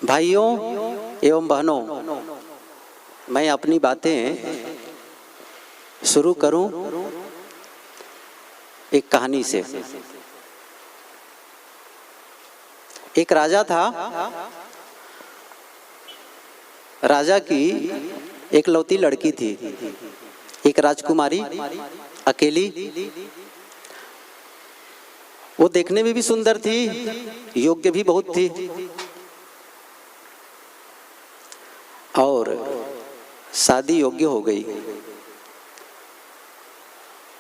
भाइयों एवं बहनों, मैं अपनी बातें शुरू करूं एक कहानी से। एक राजा था। राजा की एक लौती लड़की थी, एक राजकुमारी, अकेली। वो देखने में भी सुंदर थी, योग्य भी बहुत थी, और शादी योग्य हो गई।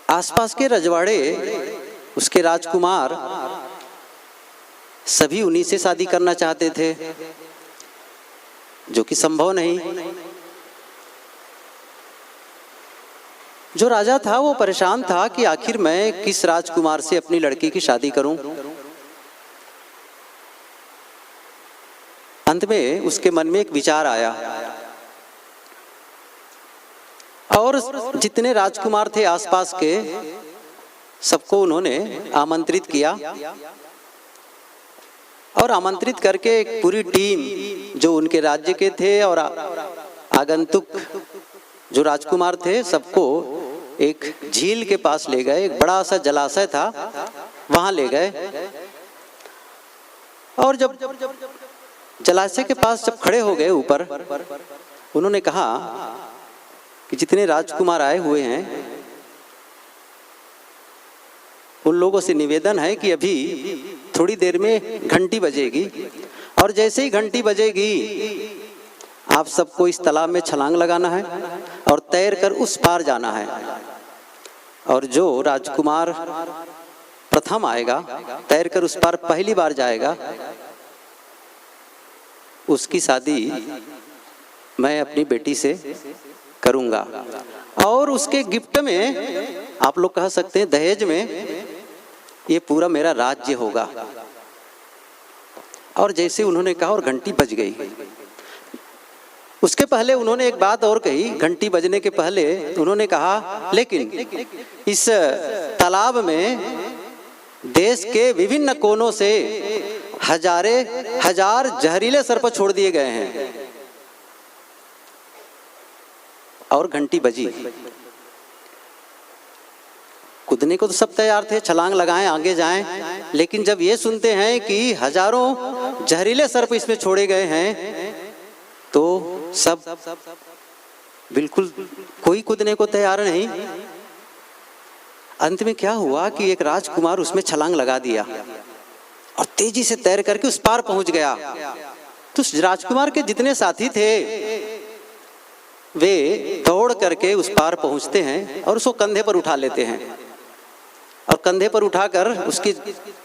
आसपास के रजवाड़े, उसके राजकुमार सभी उन्हीं से शादी करना चाहते थे, जो कि संभव नहीं। जो राजा था वो परेशान था कि आखिर मैं किस राजकुमार से अपनी लड़की की शादी करूं। अंत में उसके मन में एक विचार आया और जितने राजकुमार थे आसपास के, सबको उन्होंने आमंत्रित किया और आमंत्रित करके एक पूरी टीम जो उनके राज्य के थे और आगंतुक जो राजकुमार थे, सबको एक झील के पास ले गए। एक बड़ा सा जलाशय था, वहां ले गए। और जब जलाशय के पास जब खड़े हो गए ऊपर, उन्होंने कहा कि जितने राजकुमार आए हुए हैं उन लोगों से निवेदन है कि अभी थोड़ी देर में घंटी बजेगी, और जैसे ही घंटी बजेगी आप सबको इस तालाब में छलांग लगाना है और तैर कर उस पार जाना है। और जो राजकुमार प्रथम आएगा, तैर कर उस पार पहली बार जाएगा, उसकी शादी मैं अपनी बेटी से करूंगा। और उसके गिफ्ट में, आप लोग कह सकते हैं दहेज में, ये पूरा मेरा राज्य होगा। और जैसे उन्होंने कहा और घंटी बज गई। उसके पहले उन्होंने एक बात और कही। घंटी बजने के पहले उन्होंने कहा, लेकिन इस तालाब में देश के विभिन्न कोनों से हजार जहरीले सर्प छोड़ दिए गए हैं। और घंटी बजी। कूदने को तो सब तैयार थे, छलांग लगाएं, आगे जाएं, लेकिन जब ये सुनते हैं कि हजारों जहरीले सर्प इसमें छोड़े गए हैं, तो सब बिल्कुल कोई कूदने को तैयार नहीं। अंत में क्या हुआ कि एक राजकुमार उसमें छलांग लगा दिया और तेजी से तैर करके उस पार पहुंच गया। तो उस राजकुमार के जितने साथी थे वे दौड़ करके उस पार पहुंचते हैं और उसको कंधे पर उठा लेते हैं, और कंधे पर उठाकर उसकी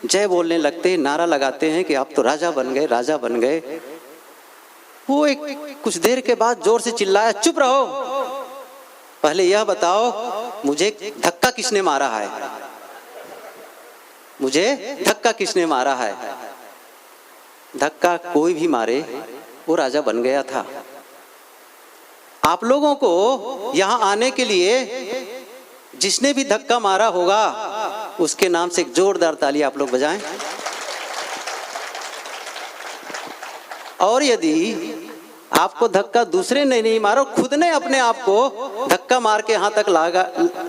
जय बोलने लगते हैं, नारा लगाते हैं कि आप तो राजा बन गए, राजा बन गए। वो एक कुछ देर के बाद जोर से चिल्लाया, चुप रहो, पहले यह बताओ मुझे धक्का किसने मारा है, मुझे धक्का किसने मारा है। धक्का कोई भी मारे, वो राजा बन गया था। आप लोगों को यहां आने के लिए जिसने भी धक्का मारा होगा, उसके नाम से एक जोरदार ताली आप लोग बजाएं। और यदि आपको धक्का दूसरे ने नहीं मारा, खुद ने अपने आप को धक्का मार के यहां तक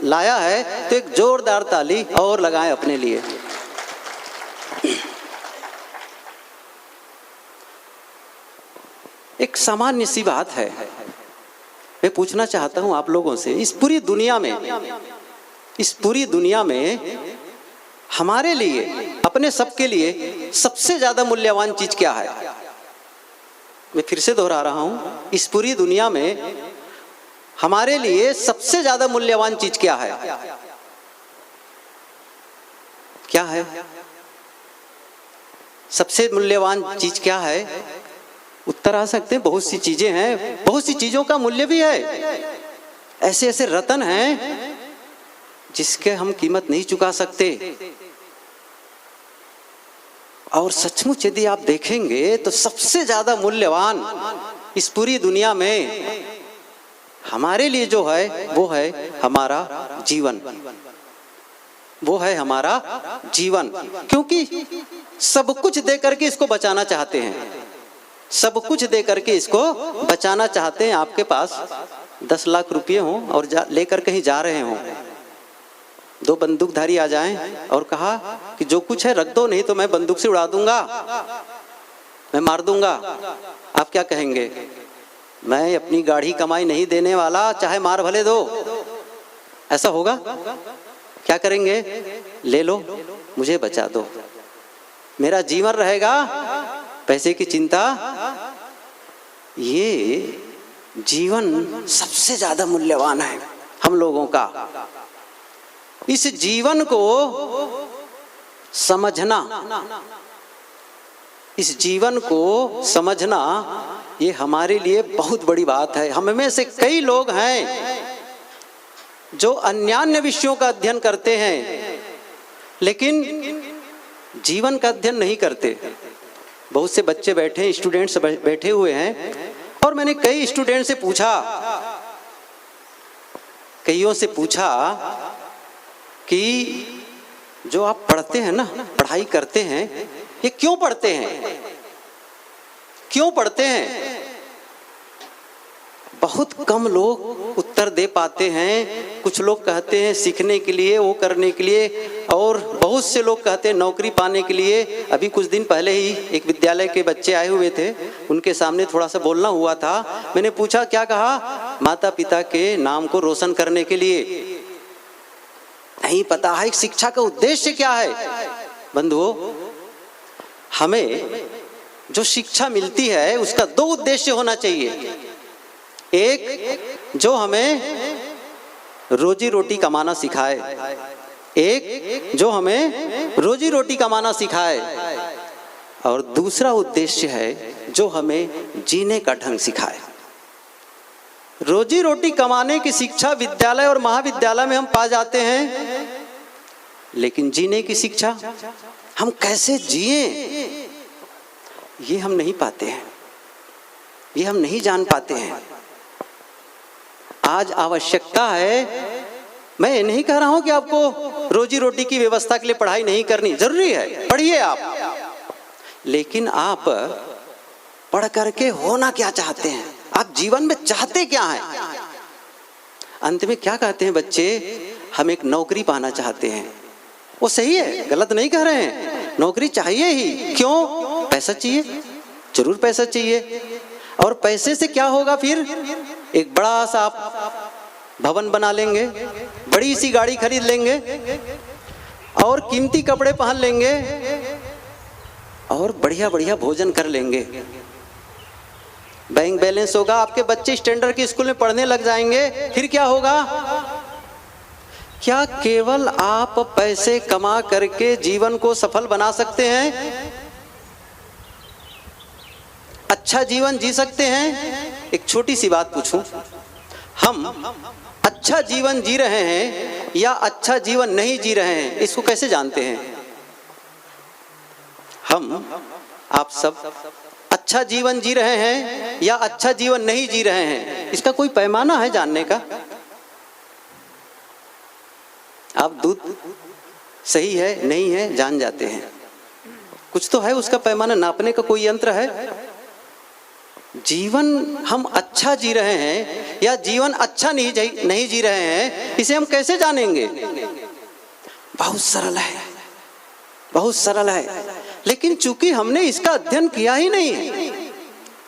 लाया है, तो एक जोरदार ताली और लगाएं अपने लिए। एक सामान्य सी बात है, मैं पूछना चाहता हूं आप लोगों से, इस पूरी दुनिया में हमारे लिए, अपने सबके लिए सबसे ज्यादा मूल्यवान चीज क्या है? मैं फिर से दोहरा रहा हूं, इस पूरी दुनिया में हमारे लिए सबसे ज्यादा मूल्यवान चीज क्या है? क्या है सबसे मूल्यवान चीज? क्या है? उत्तर आ सकते हैं, बहुत सी चीजें हैं, बहुत सी चीजों का मूल्य भी है। ऐसे ऐसे रत्न हैं जिसके हम कीमत नहीं चुका सकते। और सचमुच यदि आप देखेंगे तो सबसे ज्यादा मूल्यवान इस पूरी दुनिया में हमारे लिए जो है, वो है हमारा जीवन। वो है हमारा जीवन, क्योंकि सब कुछ दे करके इसको बचाना चाहते हैं। सब कुछ दे करके इसको बचाना चाहते हैं। आपके पास 10 लाख रुपये हों और लेकर कहीं जा रहे हों, 2 बंदूकधारी आ जाएं और कहा कि जो कुछ है रख दो, नहीं तो मैं बंदूक से उड़ा दूंगा, मैं मार दूंगा। आप क्या कहेंगे? मैं अपनी गाढ़ी कमाई नहीं देने वाला, चाहे मार भले दो। ऐसा होगा? क्या करेंगे? ले लो, मुझे बचा दो, मेरा जीवन रहेगा, पैसे की चिंता। ये जीवन सबसे ज्यादा मूल्यवान है हम लोगों का। इस जीवन को समझना, इस जीवन को समझना ये हमारे लिए बहुत बड़ी बात है। हम में से कई लोग हैं जो अन्यान्य विषयों का अध्ययन करते हैं लेकिन जीवन का अध्ययन नहीं करते। बहुत से बच्चे बैठे, स्टूडेंट्स बैठे हुए हैं और मैंने कई स्टूडेंट से पूछा, कईयों से पूछा कि जो आप पढ़ते हैं ना, पढ़ाई करते हैं, ये क्यों पढ़ते हैं, क्यों पढ़ते हैं? बहुत कम लोग उत्तर दे पाते हैं। कुछ लोग कहते हैं सीखने के लिए, वो करने के लिए, और बहुत से लोग कहते हैं नौकरी पाने के लिए। अभी कुछ दिन पहले ही एक विद्यालय के बच्चे आए हुए थे, उनके सामने थोड़ा सा बोलना हुआ था। मैंने पूछा क्या कहा? माता पिता के नाम को रोशन करने के लिए। नहीं पता है शिक्षा का उद्देश्य क्या है। बंधुओं, हमें जो शिक्षा मिलती है उसका 2 उद्देश्य होना चाहिए। एक जो हमें रोजी रोटी कमाना सिखाए, एक जो हमें रोजी रोटी कमाना सिखाए, और दूसरा उद्देश्य है जो हमें जीने का ढंग सिखाए। रोजी रोटी कमाने की शिक्षा विद्यालय और महाविद्यालय में हम पा जाते हैं, लेकिन जीने की शिक्षा हम कैसे जिए ये हम नहीं पाते हैं, ये हम नहीं जान पाते हैं। आज आवश्यकता है, मैं ये नहीं कह रहा हूं कि आपको रोजी रोटी की व्यवस्था के लिए पढ़ाई नहीं करनी, जरूरी है, पढ़िए आप, लेकिन आप पढ़ करके होना क्या चाहते हैं, आप जीवन में चाहते क्या हैं? अंत में क्या कहते हैं बच्चे? हम एक नौकरी पाना चाहते हैं। वो सही है, गलत नहीं कह रहे हैं, नौकरी चाहिए ही। क्यों? पैसा चाहिए, जरूर पैसा चाहिए। और पैसे से क्या होगा फिर? एक बड़ा सा आप भवन बना लेंगे, बड़ी सी गाड़ी खरीद लेंगे और कीमती कपड़े पहन लेंगे और बढ़िया बढ़िया भोजन कर लेंगे। बैंक बैलेंस होगा, आपके बच्चे स्टैंडर्ड के स्कूल में पढ़ने लग जाएंगे। फिर क्या होगा? क्या केवल आप पैसे कमा करके जीवन को सफल बना सकते हैं? अच्छा जीवन जी सकते हैं? एक छोटी सी बात पूछूं, हम अच्छा जीवन जी रहे हैं या अच्छा जीवन नहीं जी रहे हैं, इसको कैसे जानते हैं? हम आप सब अच्छा जीवन जी रहे हैं या अच्छा जीवन नहीं जी रहे हैं, इसका कोई पैमाना है जानने का? आप दूध सही है नहीं है जान जाते हैं, कुछ तो है उसका पैमाना, नापने का कोई यंत्र है? जीवन हम अच्छा जी रहे हैं या जीवन अच्छा नहीं जी रहे हैं, इसे हम कैसे जानेंगे? बहुत सरल है, बहुत सरल है, लेकिन चूंकि हमने इसका अध्ययन किया ही नहीं है,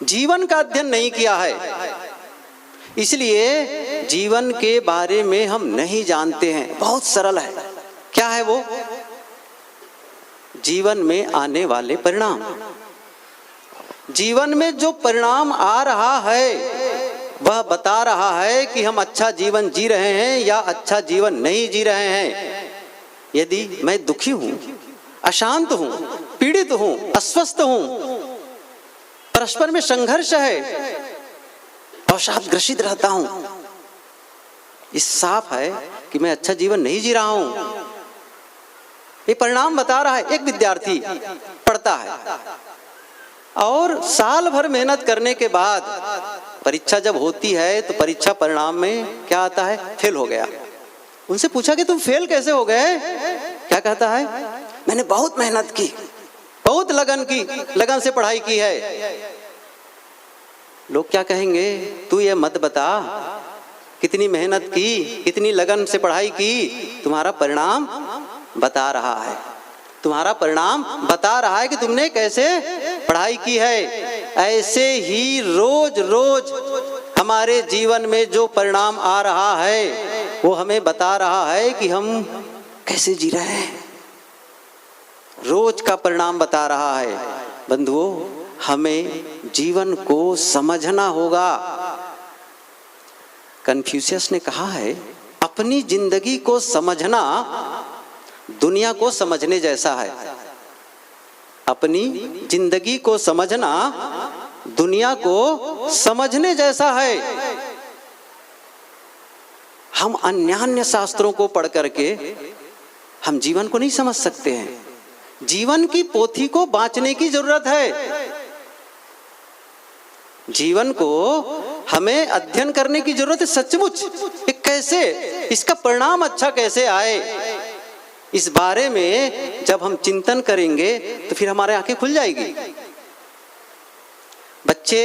जीवन का अध्ययन नहीं किया है, इसलिए जीवन के बारे में हम नहीं जानते हैं। बहुत सरल है। क्या है वो? जीवन में आने वाले परिणाम। जीवन में जो परिणाम आ रहा है वह बता रहा है कि हम अच्छा जीवन जी रहे हैं या अच्छा जीवन नहीं जी रहे हैं। यदि मैं दुखी हूं, अशांत हूं, पीड़ित हूं, अस्वस्थ हूं, परस्पर में संघर्ष है, अवसादग्रसित रहता हूं, इस साफ है कि मैं अच्छा जीवन नहीं जी रहा हूं। ये परिणाम बता रहा है। एक विद्यार्थी पढ़ता है और साल भर मेहनत करने के बाद परीक्षा जब होती है तो परीक्षा परिणाम में क्या आता है? फेल हो गया। उनसे पूछा कि तुम फेल कैसे हो गए? क्या कहता है? मैंने बहुत मेहनत की, बहुत लगन से पढ़ाई की है, लोग क्या कहेंगे, तू ये मत बता कितनी मेहनत की, कितनी लगन से पढ़ाई की, तुम्हारा परिणाम बता रहा है, तुम्हारा परिणाम बता रहा है कि तुमने कैसे पढ़ाई की है। ऐसे ही रोज रोज हमारे जीवन में जो परिणाम आ रहा है वो हमें बता रहा है कि हम कैसे जी रहे हैं। रोज का परिणाम बता रहा है। बंधुओं, हमें जीवन को समझना होगा। कन्फ्यूशियस ने कहा है, अपनी जिंदगी को समझना दुनिया को समझने जैसा है। अपनी जिंदगी को समझना दुनिया को समझने जैसा है। हम अन्यान्य शास्त्रों को पढ़ करके हम जीवन को नहीं समझ सकते हैं। जीवन की पोथी को बांचने की जरूरत है। जीवन को हमें अध्ययन करने की जरूरत है सचमुच। कैसे इसका परिणाम अच्छा कैसे आए, इस बारे में जब हम चिंतन करेंगे तो फिर हमारे आंखें खुल जाएगी। बच्चे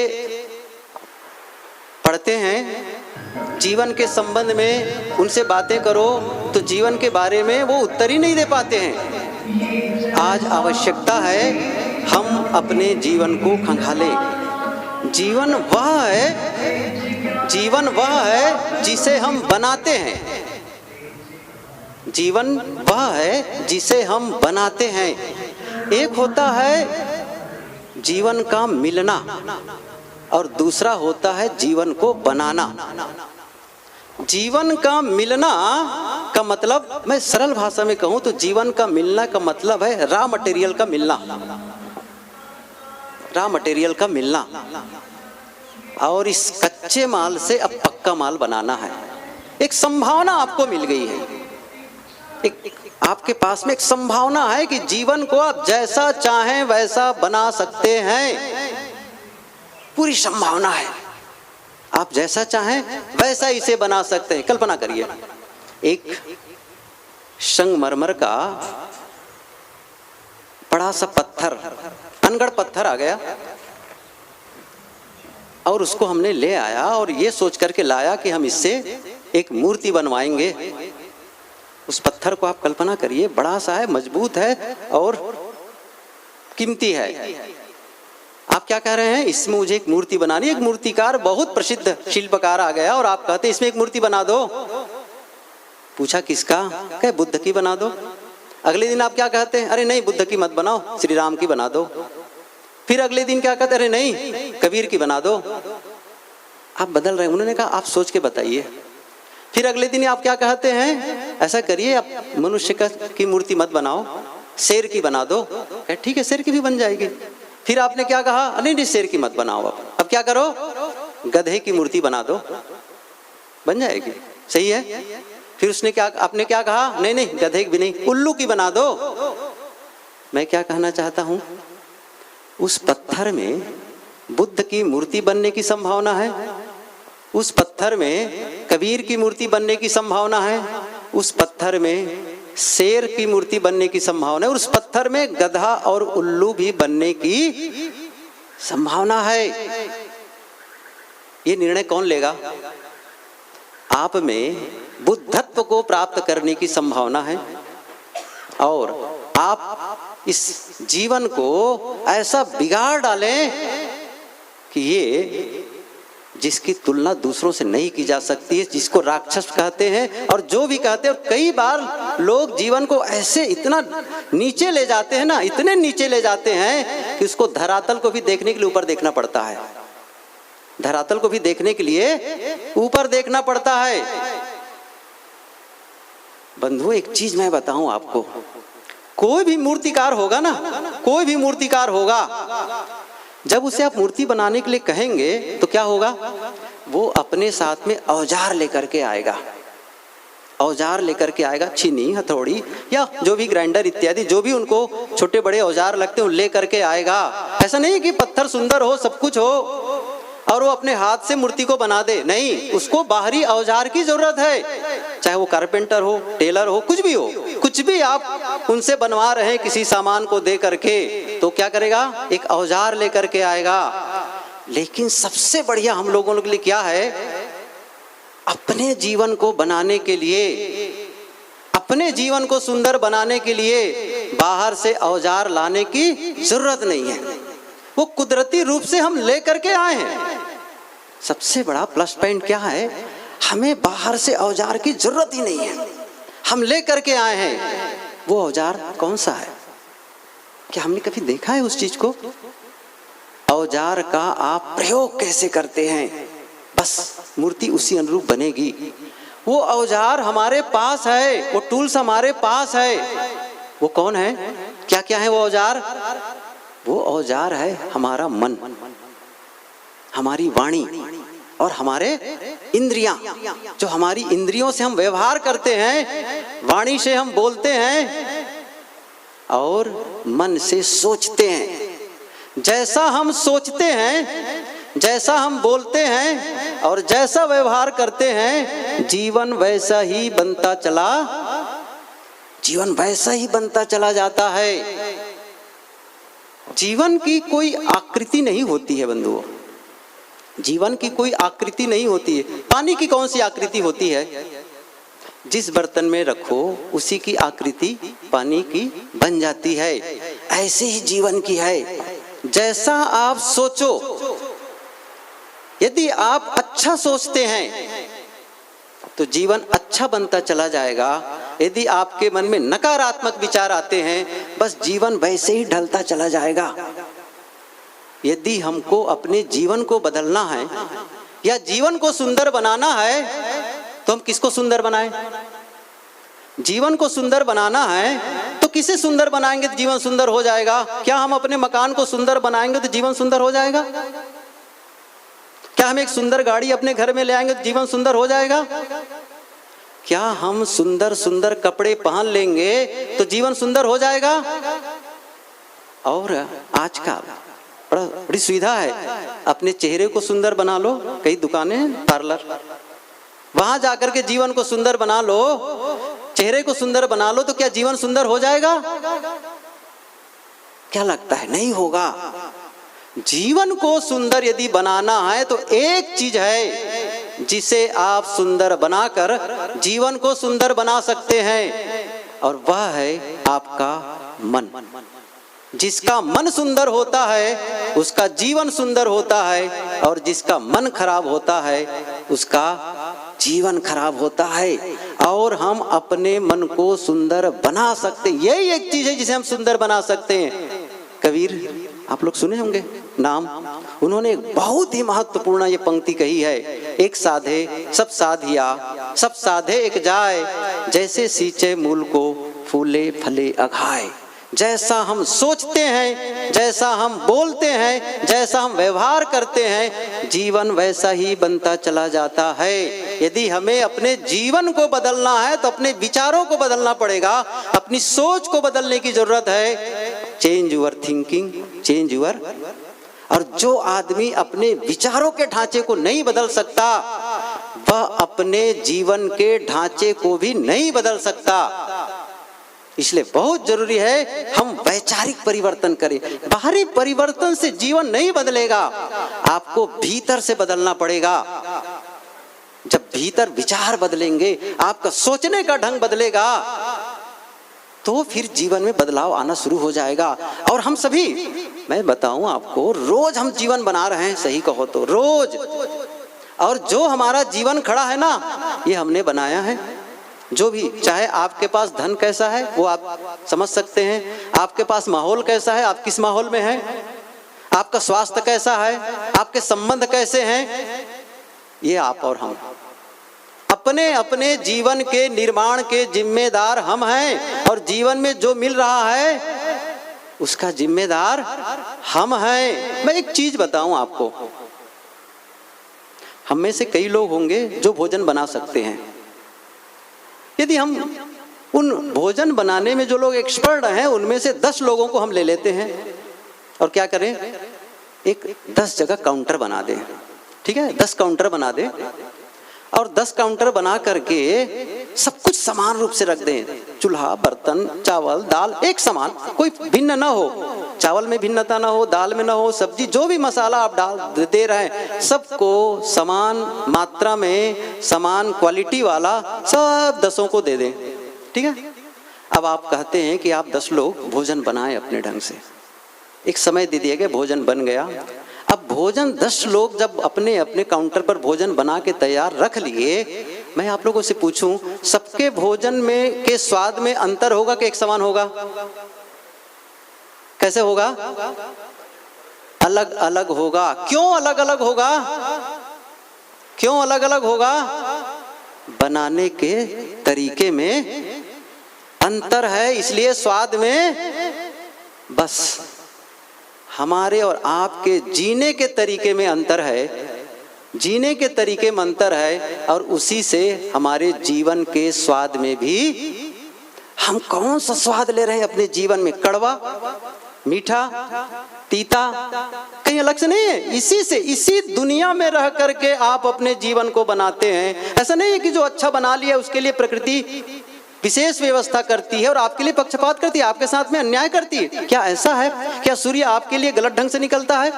पढ़ते हैं, जीवन के संबंध में उनसे बातें करो तो जीवन के बारे में वो उत्तर ही नहीं दे पाते हैं। आज आवश्यकता है हम अपने जीवन को खंगालें। जीवन वह है जिसे हम बनाते हैं। जीवन वह है जिसे हम बनाते हैं। एक होता है जीवन का मिलना और दूसरा होता है जीवन को बनाना। जीवन का मिलना का मतलब, मैं सरल भाषा में कहूं तो जीवन का मिलना का मतलब है रॉ मटेरियल का मिलना। रॉ मटेरियल का मिलना और इस कच्चे माल से अब पक्का माल बनाना है। एक संभावना आपको मिल गई है, एक आपके पास में एक संभावना है कि जीवन को आप जैसा चाहें वैसा बना सकते हैं। पूरी संभावना है, आप जैसा चाहें वैसा इसे बना सकते हैं। कल्पना करिए, एक संगमरमर का बड़ा सा पत्थर, अनगढ़ पत्थर आ गया और उसको हमने ले आया और ये सोच करके लाया कि हम इससे एक मूर्ति बनवाएंगे। उस पत्थर को आप कल्पना करिए, बड़ा सा है, मजबूत है और कीमती है। आप क्या कह रहे हैं, इसमें मुझे एक मूर्ति बनानी। एक मूर्तिकार, बहुत प्रसिद्ध शिल्पकार आ गया और आप कहते हैं इसमें एक मूर्ति बना दो। पूछा किसका, कहे बुद्ध की बना दो। अगले दिन आप क्या कहते हैं, अरे नहीं बुद्ध की मत बनाओ, श्री राम की बना दो। फिर अगले दिन क्या कहते हैं, अरे नहीं कबीर की बना दो। आप बदल रहे हैं। उन्होंने कहा आप सोच के बताइए। फिर अगले दिन आप क्या कहते हैं, ऐसा करिए आप मनुष्य की मूर्ति मत बनाओ, शेर की बना दो। कहे ठीक है शेर की भी बन जाएगी। फिर आपने क्या कहा, नहीं शेर की मत बनाओ, अब क्या करो, गधे की मूर्ति बना दो, बन जाएगी। सही है। फिर उसने क्या, आपने क्या कहा, नहीं गधे की भी नहीं, उल्लू की बना दो। मैं क्या कहना चाहता हूं, उस पत्थर में बुद्ध की मूर्ति बनने की संभावना है, उस पत्थर में कबीर की मूर्ति बनने की संभावना है, उस पत्थर में शेर की मूर्ति बनने की संभावना है, उस पत्थर में गधा और उल्लू भी बनने की संभावना है। ये निर्णय कौन लेगा? आप में बुद्धत्व को प्राप्त करने की संभावना है और आप इस जीवन को ऐसा बिगाड़ डालें कि ये जिसकी तुलना दूसरों से नहीं की जा सकती है, जिसको राक्षस कहते हैं और जो भी कहते हैं। और कई बार लोग जीवन को ऐसे इतना नीचे ले जाते हैं ना, इतने नीचे ले जाते हैं कि उसको धरातल को भी देखने के लिए ऊपर देखना पड़ता है। धरातल को भी देखने के लिए ऊपर देखना पड़ता है। बंधु एक चीज मैं बताऊं आपको, कोई भी मूर्तिकार होगा ना, कोई भी मूर्तिकार होगा, जब उसे आप मूर्ति बनाने के लिए कहेंगे तो क्या होगा, वो अपने साथ में औजार लेकर के आएगा। औजार लेकर के आएगा, छीनी, हथौड़ी या जो भी ग्राइंडर इत्यादि जो भी उनको छोटे बड़े औजार लगते हैं ले करके आएगा। ऐसा नहीं कि पत्थर सुंदर हो, सब कुछ हो और वो अपने हाथ से मूर्ति को बना दे, नहीं, उसको बाहरी औजार की जरूरत है। चाहे वो कारपेंटर हो, टेलर हो, कुछ भी हो, कुछ भी आप उनसे बनवा रहे हैं किसी सामान को दे करके, तो क्या करेगा, एक औजार लेकर के आएगा। लेकिन सबसे बढ़िया हम लोगों के लिए क्या है? अपने जीवन को बनाने के लिए, अपने जीवन को सुंदर बनाने के लिए बाहर से औजार लाने की जरूरत नहीं है, वो कुदरती रूप से हम लेकर के आए हैं। सबसे बड़ा प्लस पॉइंट क्या है? हमें बाहर से औजार की जरूरत ही नहीं है, हम लेकर के आए हैं। वो औजार कौन सा है? क्या हमने कभी देखा है उस चीज को? औजार का आप प्रयोग कैसे करते हैं, बस मूर्ति उसी अनुरूप बनेगी। वो औजार हमारे पास है, वो टूल्स हमारे पास है। वो कौन है? क्या क्या है वो औजार? वो औजार है हमारा मन, हमारी वाणी और हमारे इंद्रियां। जो हमारी इंद्रियों से हम व्यवहार करते हैं, वाणी से हम बोलते हैं और मन से सोचते हैं। जैसा हम सोचते हैं, जैसा हम बोलते हैं और जैसा व्यवहार करते हैं, जीवन वैसा ही बनता चला, जीवन वैसा ही बनता चला जाता है। जीवन की कोई आकृति नहीं होती है बंधुओं, जीवन की कोई आकृति नहीं होती है। पानी की कौन सी आकृति होती है? जिस बर्तन में रखो उसी की आकृति पानी की बन जाती है। ऐसे ही जीवन की है। जैसा आप सोचो, यदि आप अच्छा सोचते हैं तो जीवन अच्छा बनता चला जाएगा। यदि आपके मन में नकारात्मक विचार आते हैं, बस जीवन वैसे ही ढलता चला जाएगा। यदि हमको अपने जीवन को बदलना है या जीवन को सुंदर बनाना है, तो हम किसको सुंदर बनाएं? जीवन को सुंदर बनाना है तो किसे सुंदर बनाएंगे तो जीवन सुंदर हो जाएगा? क्या हम अपने मकान को सुंदर बनाएंगे तो जीवन सुंदर हो जाएगा? क्या हम एक सुंदर गाड़ी अपने घर में ले आएंगे तो जीवन सुंदर हो जाएगा? क्या हम सुंदर सुंदर कपड़े पहन लेंगे तो जीवन सुंदर हो जाएगा? और आज का बड़ी सुविधा है, अपने चेहरे को सुंदर बना लो। कई दुकानें, पार्लर, वहां जाकर के जीवन को सुंदर बना लो, चेहरे को सुंदर बना लो, तो क्या जीवन सुंदर हो जाएगा? क्या लगता है? नहीं होगा। जीवन को सुंदर यदि बनाना है तो एक चीज है जिसे आप सुंदर बनाकर जीवन को सुंदर बना सकते हैं, और वह है आपका मन। जिसका मन सुंदर होता है उसका जीवन सुंदर होता है, और जिसका मन खराब होता है उसका जीवन खराब होता है। और हम अपने मन को सुंदर बना सकते, यही एक चीज है जिसे हम सुंदर बना सकते हैं। कबीर आप लोग सुने होंगे नाम, उन्होंने एक बहुत ही महत्वपूर्ण ये पंक्ति कही है, एक साधे सब साधिया, सब साधे एक जाए, जैसे सींचे मूल को फूले फले अघाए। जैसा हम सोचते हैं, जैसा हम बोलते हैं, जैसा हम व्यवहार करते हैं, जीवन वैसा ही बनता चला जाता है। यदि हमें अपने जीवन को बदलना है तो अपने विचारों को बदलना पड़ेगा, अपनी सोच को बदलने की जरूरत है। Change your thinking, change your. और जो आदमी अपने विचारों के ढांचे को नहीं बदल सकता, वह अपने जीवन के ढांचे को भी नहीं बदल सकता। इसलिए बहुत जरूरी है हम वैचारिक परिवर्तन करें। बाहरी परिवर्तन से जीवन नहीं बदलेगा, आपको भीतर से बदलना पड़ेगा। जब भीतर विचार बदलेंगे, आपका सोचने का ढंग बदलेगा, तो फिर जीवन में बदलाव आना शुरू हो जाएगा। और हम सभी, मैं बताऊं आपको, रोज हम जीवन बना रहे हैं, सही कहो तो रोज। और जो हमारा जीवन खड़ा है ना, ये हमने बनाया है। जो भी, चाहे आपके पास धन कैसा है वो आप समझ सकते हैं, आपके पास माहौल कैसा है, आप किस माहौल में हैं, आपका स्वास्थ्य कैसा है, आपके संबंध कैसे हैं, ये आप और हम अपने अपने जीवन के निर्माण के जिम्मेदार हम हैं। और जीवन में जो मिल रहा है उसका जिम्मेदार हम हैं। मैं एक चीज बताऊं आपको, हम में से कई लोग होंगे जो भोजन बना सकते हैं। यदि हम उन भोजन बनाने में जो लोग एक्सपर्ट हैं, उनमें से 10 लोगों को हम ले लेते हैं और क्या करें, एक 10 जगह काउंटर बना दें। ठीक है, 10 काउंटर बना दें और 10 काउंटर बना करके सब कुछ समान रूप से रख दें। चूल्हा, बर्तन, चावल, दाल एक समान, कोई भिन्न ना हो। चावल में भिन्नता ना हो, दाल में ना हो, सब्जी जो भी मसाला आप डाल दे रहे हैं सबको समान मात्रा में समान क्वालिटी वाला सब 10 को दे दें, ठीक है। अब आप कहते हैं कि आप 10 लोग भोजन बनाएं अपने ढंग से, एक समय दे दिया गया, भोजन बन गया। अब भोजन 10 लोग जब अपने अपने काउंटर पर भोजन बना के तैयार रख लिए, मैं आप लोगों से पूछूं सबके भोजन में के स्वाद में अंतर होगा कि एक समान होगा? कैसे होगा? अलग अलग होगा। क्यों अलग अलग होगा? क्यों अलग अलग होगा? बनाने के तरीके में अंतर है, इसलिए स्वाद में बस हमारे और आपके जीने के तरीके में अंतर है, जीने के तरीके में अंतर है, और उसी से हमारे जीवन के स्वाद में भी हम कौन सा स्वाद ले रहे हैं अपने जीवन में, कड़वा, मीठा, तीता, कहीं अलग से नहीं है। इसी से, इसी दुनिया में रह करके आप अपने जीवन को बनाते हैं। ऐसा नहीं है कि जो अच्छा बना लिया उसके लिए प्रकृति विशेष व्यवस्था करती है और आपके लिए पक्षपात करती है, आपके साथ में अन्याय करती है। क्या ऐसा है? क्या सूर्य आपके लिए गलत ढंग से निकलता है?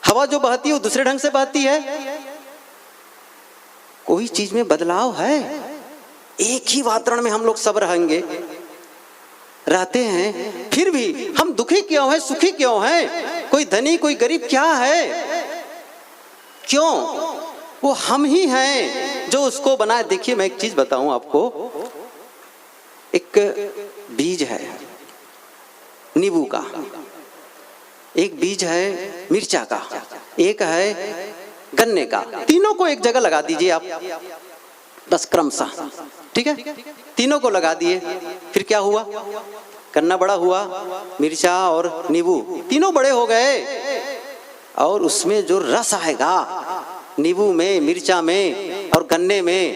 हवा जो बहती है वो दूसरे ढंग से बहती है? कोई चीज में बदलाव है? एक ही वातावरण में हम लोग सब रहेंगे, रहते हैं, फिर भी हम दुखी क्यों हैं, सुखी क्यों हैं? कोई धनी कोई गरीब, क्या है? क्यों? वो हम ही हैं जो उसको बनाए। देखिए मैं एक चीज बताऊं आपको, एक बीज है नींबू का, एक बीज है मिर्चा का, एक है गन्ने का, तीनों को एक जगह लगा दीजिए आप, बस क्रमशः, ठीक है, तीनों को लगा दिए, फिर क्या हुआ? गन्ना बड़ा हुआ, मिर्चा और नींबू तीनों बड़े हो गए, और उसमें जो रस आएगा नींबू में, मिर्चा में और गन्ने में,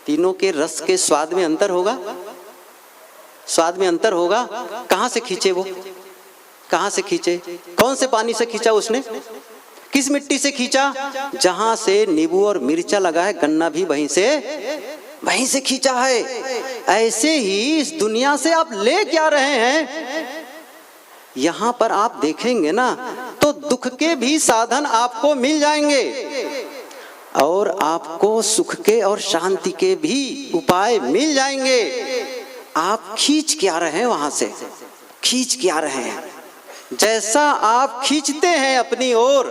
तीनों के रस के स्वाद में अंतर होगा, स्वाद में अंतर होगा। कहां से खींचे वो? कहां से खींचे? कौन से पानी से खींचा उसने? किस मिट्टी से खींचा? जहां से नींबू और मिर्चा लगा है, गन्ना भी वहीं से खींचा है। ऐसे ही इस दुनिया से आप ले क्या रहे हैं? यहां पर आप देखेंगे ना तो दुख के भी साधन आपको मिल जाएंगे, और आपको सुख के और शांति के भी उपाय मिल जाएंगे। आप खींच क्या रहे हैं वहां से? खींच क्या रहे हैं? जैसा आप खींचते हैं अपनी ओर,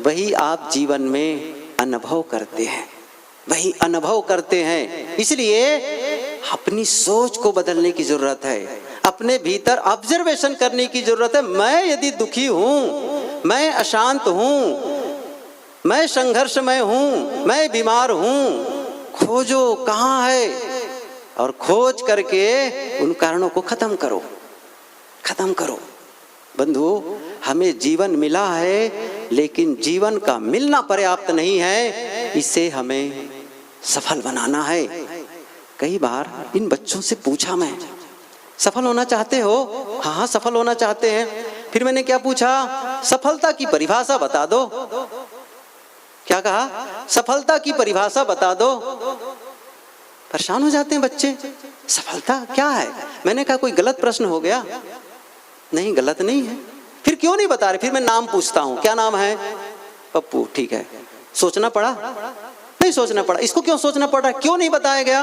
वही आप जीवन में अनुभव करते हैं, वही अनुभव करते हैं। इसलिए अपनी सोच को बदलने की जरूरत है, अपने भीतर ऑब्जर्वेशन करने की जरूरत है। मैं यदि दुखी हूं, मैं अशांत हूं, मैं संघर्षमय हूं, मैं बीमार हूं, खोजो कहां है, और खोज करके उन कारणों को खत्म करो, खत्म करो। बंधु, हमें जीवन मिला है, लेकिन जीवन का मिलना पर्याप्त नहीं है, इसे हमें सफल बनाना है। कई बार इन बच्चों से पूछा मैं, सफल होना चाहते हो? हाँ हाँ सफल होना चाहते हैं। फिर मैंने क्या पूछा? सफलता की परिभाषा बता दो। क्या कहा? सफलता की परिभाषा बता दो। परेशान हो जाते हैं बच्चे, सफलता क्या है? मैंने कहा कोई गलत प्रश्न हो गया? नहीं, गलत नहीं है। फिर क्यों नहीं बता रहे? फिर मैं नाम पूछता हूं, क्या नाम है? पप्पू। ठीक है, सोचना पड़ा? नहीं सोचना पड़ा। इसको क्यों सोचना पड़ रहा है? क्यों नहीं बताया गया?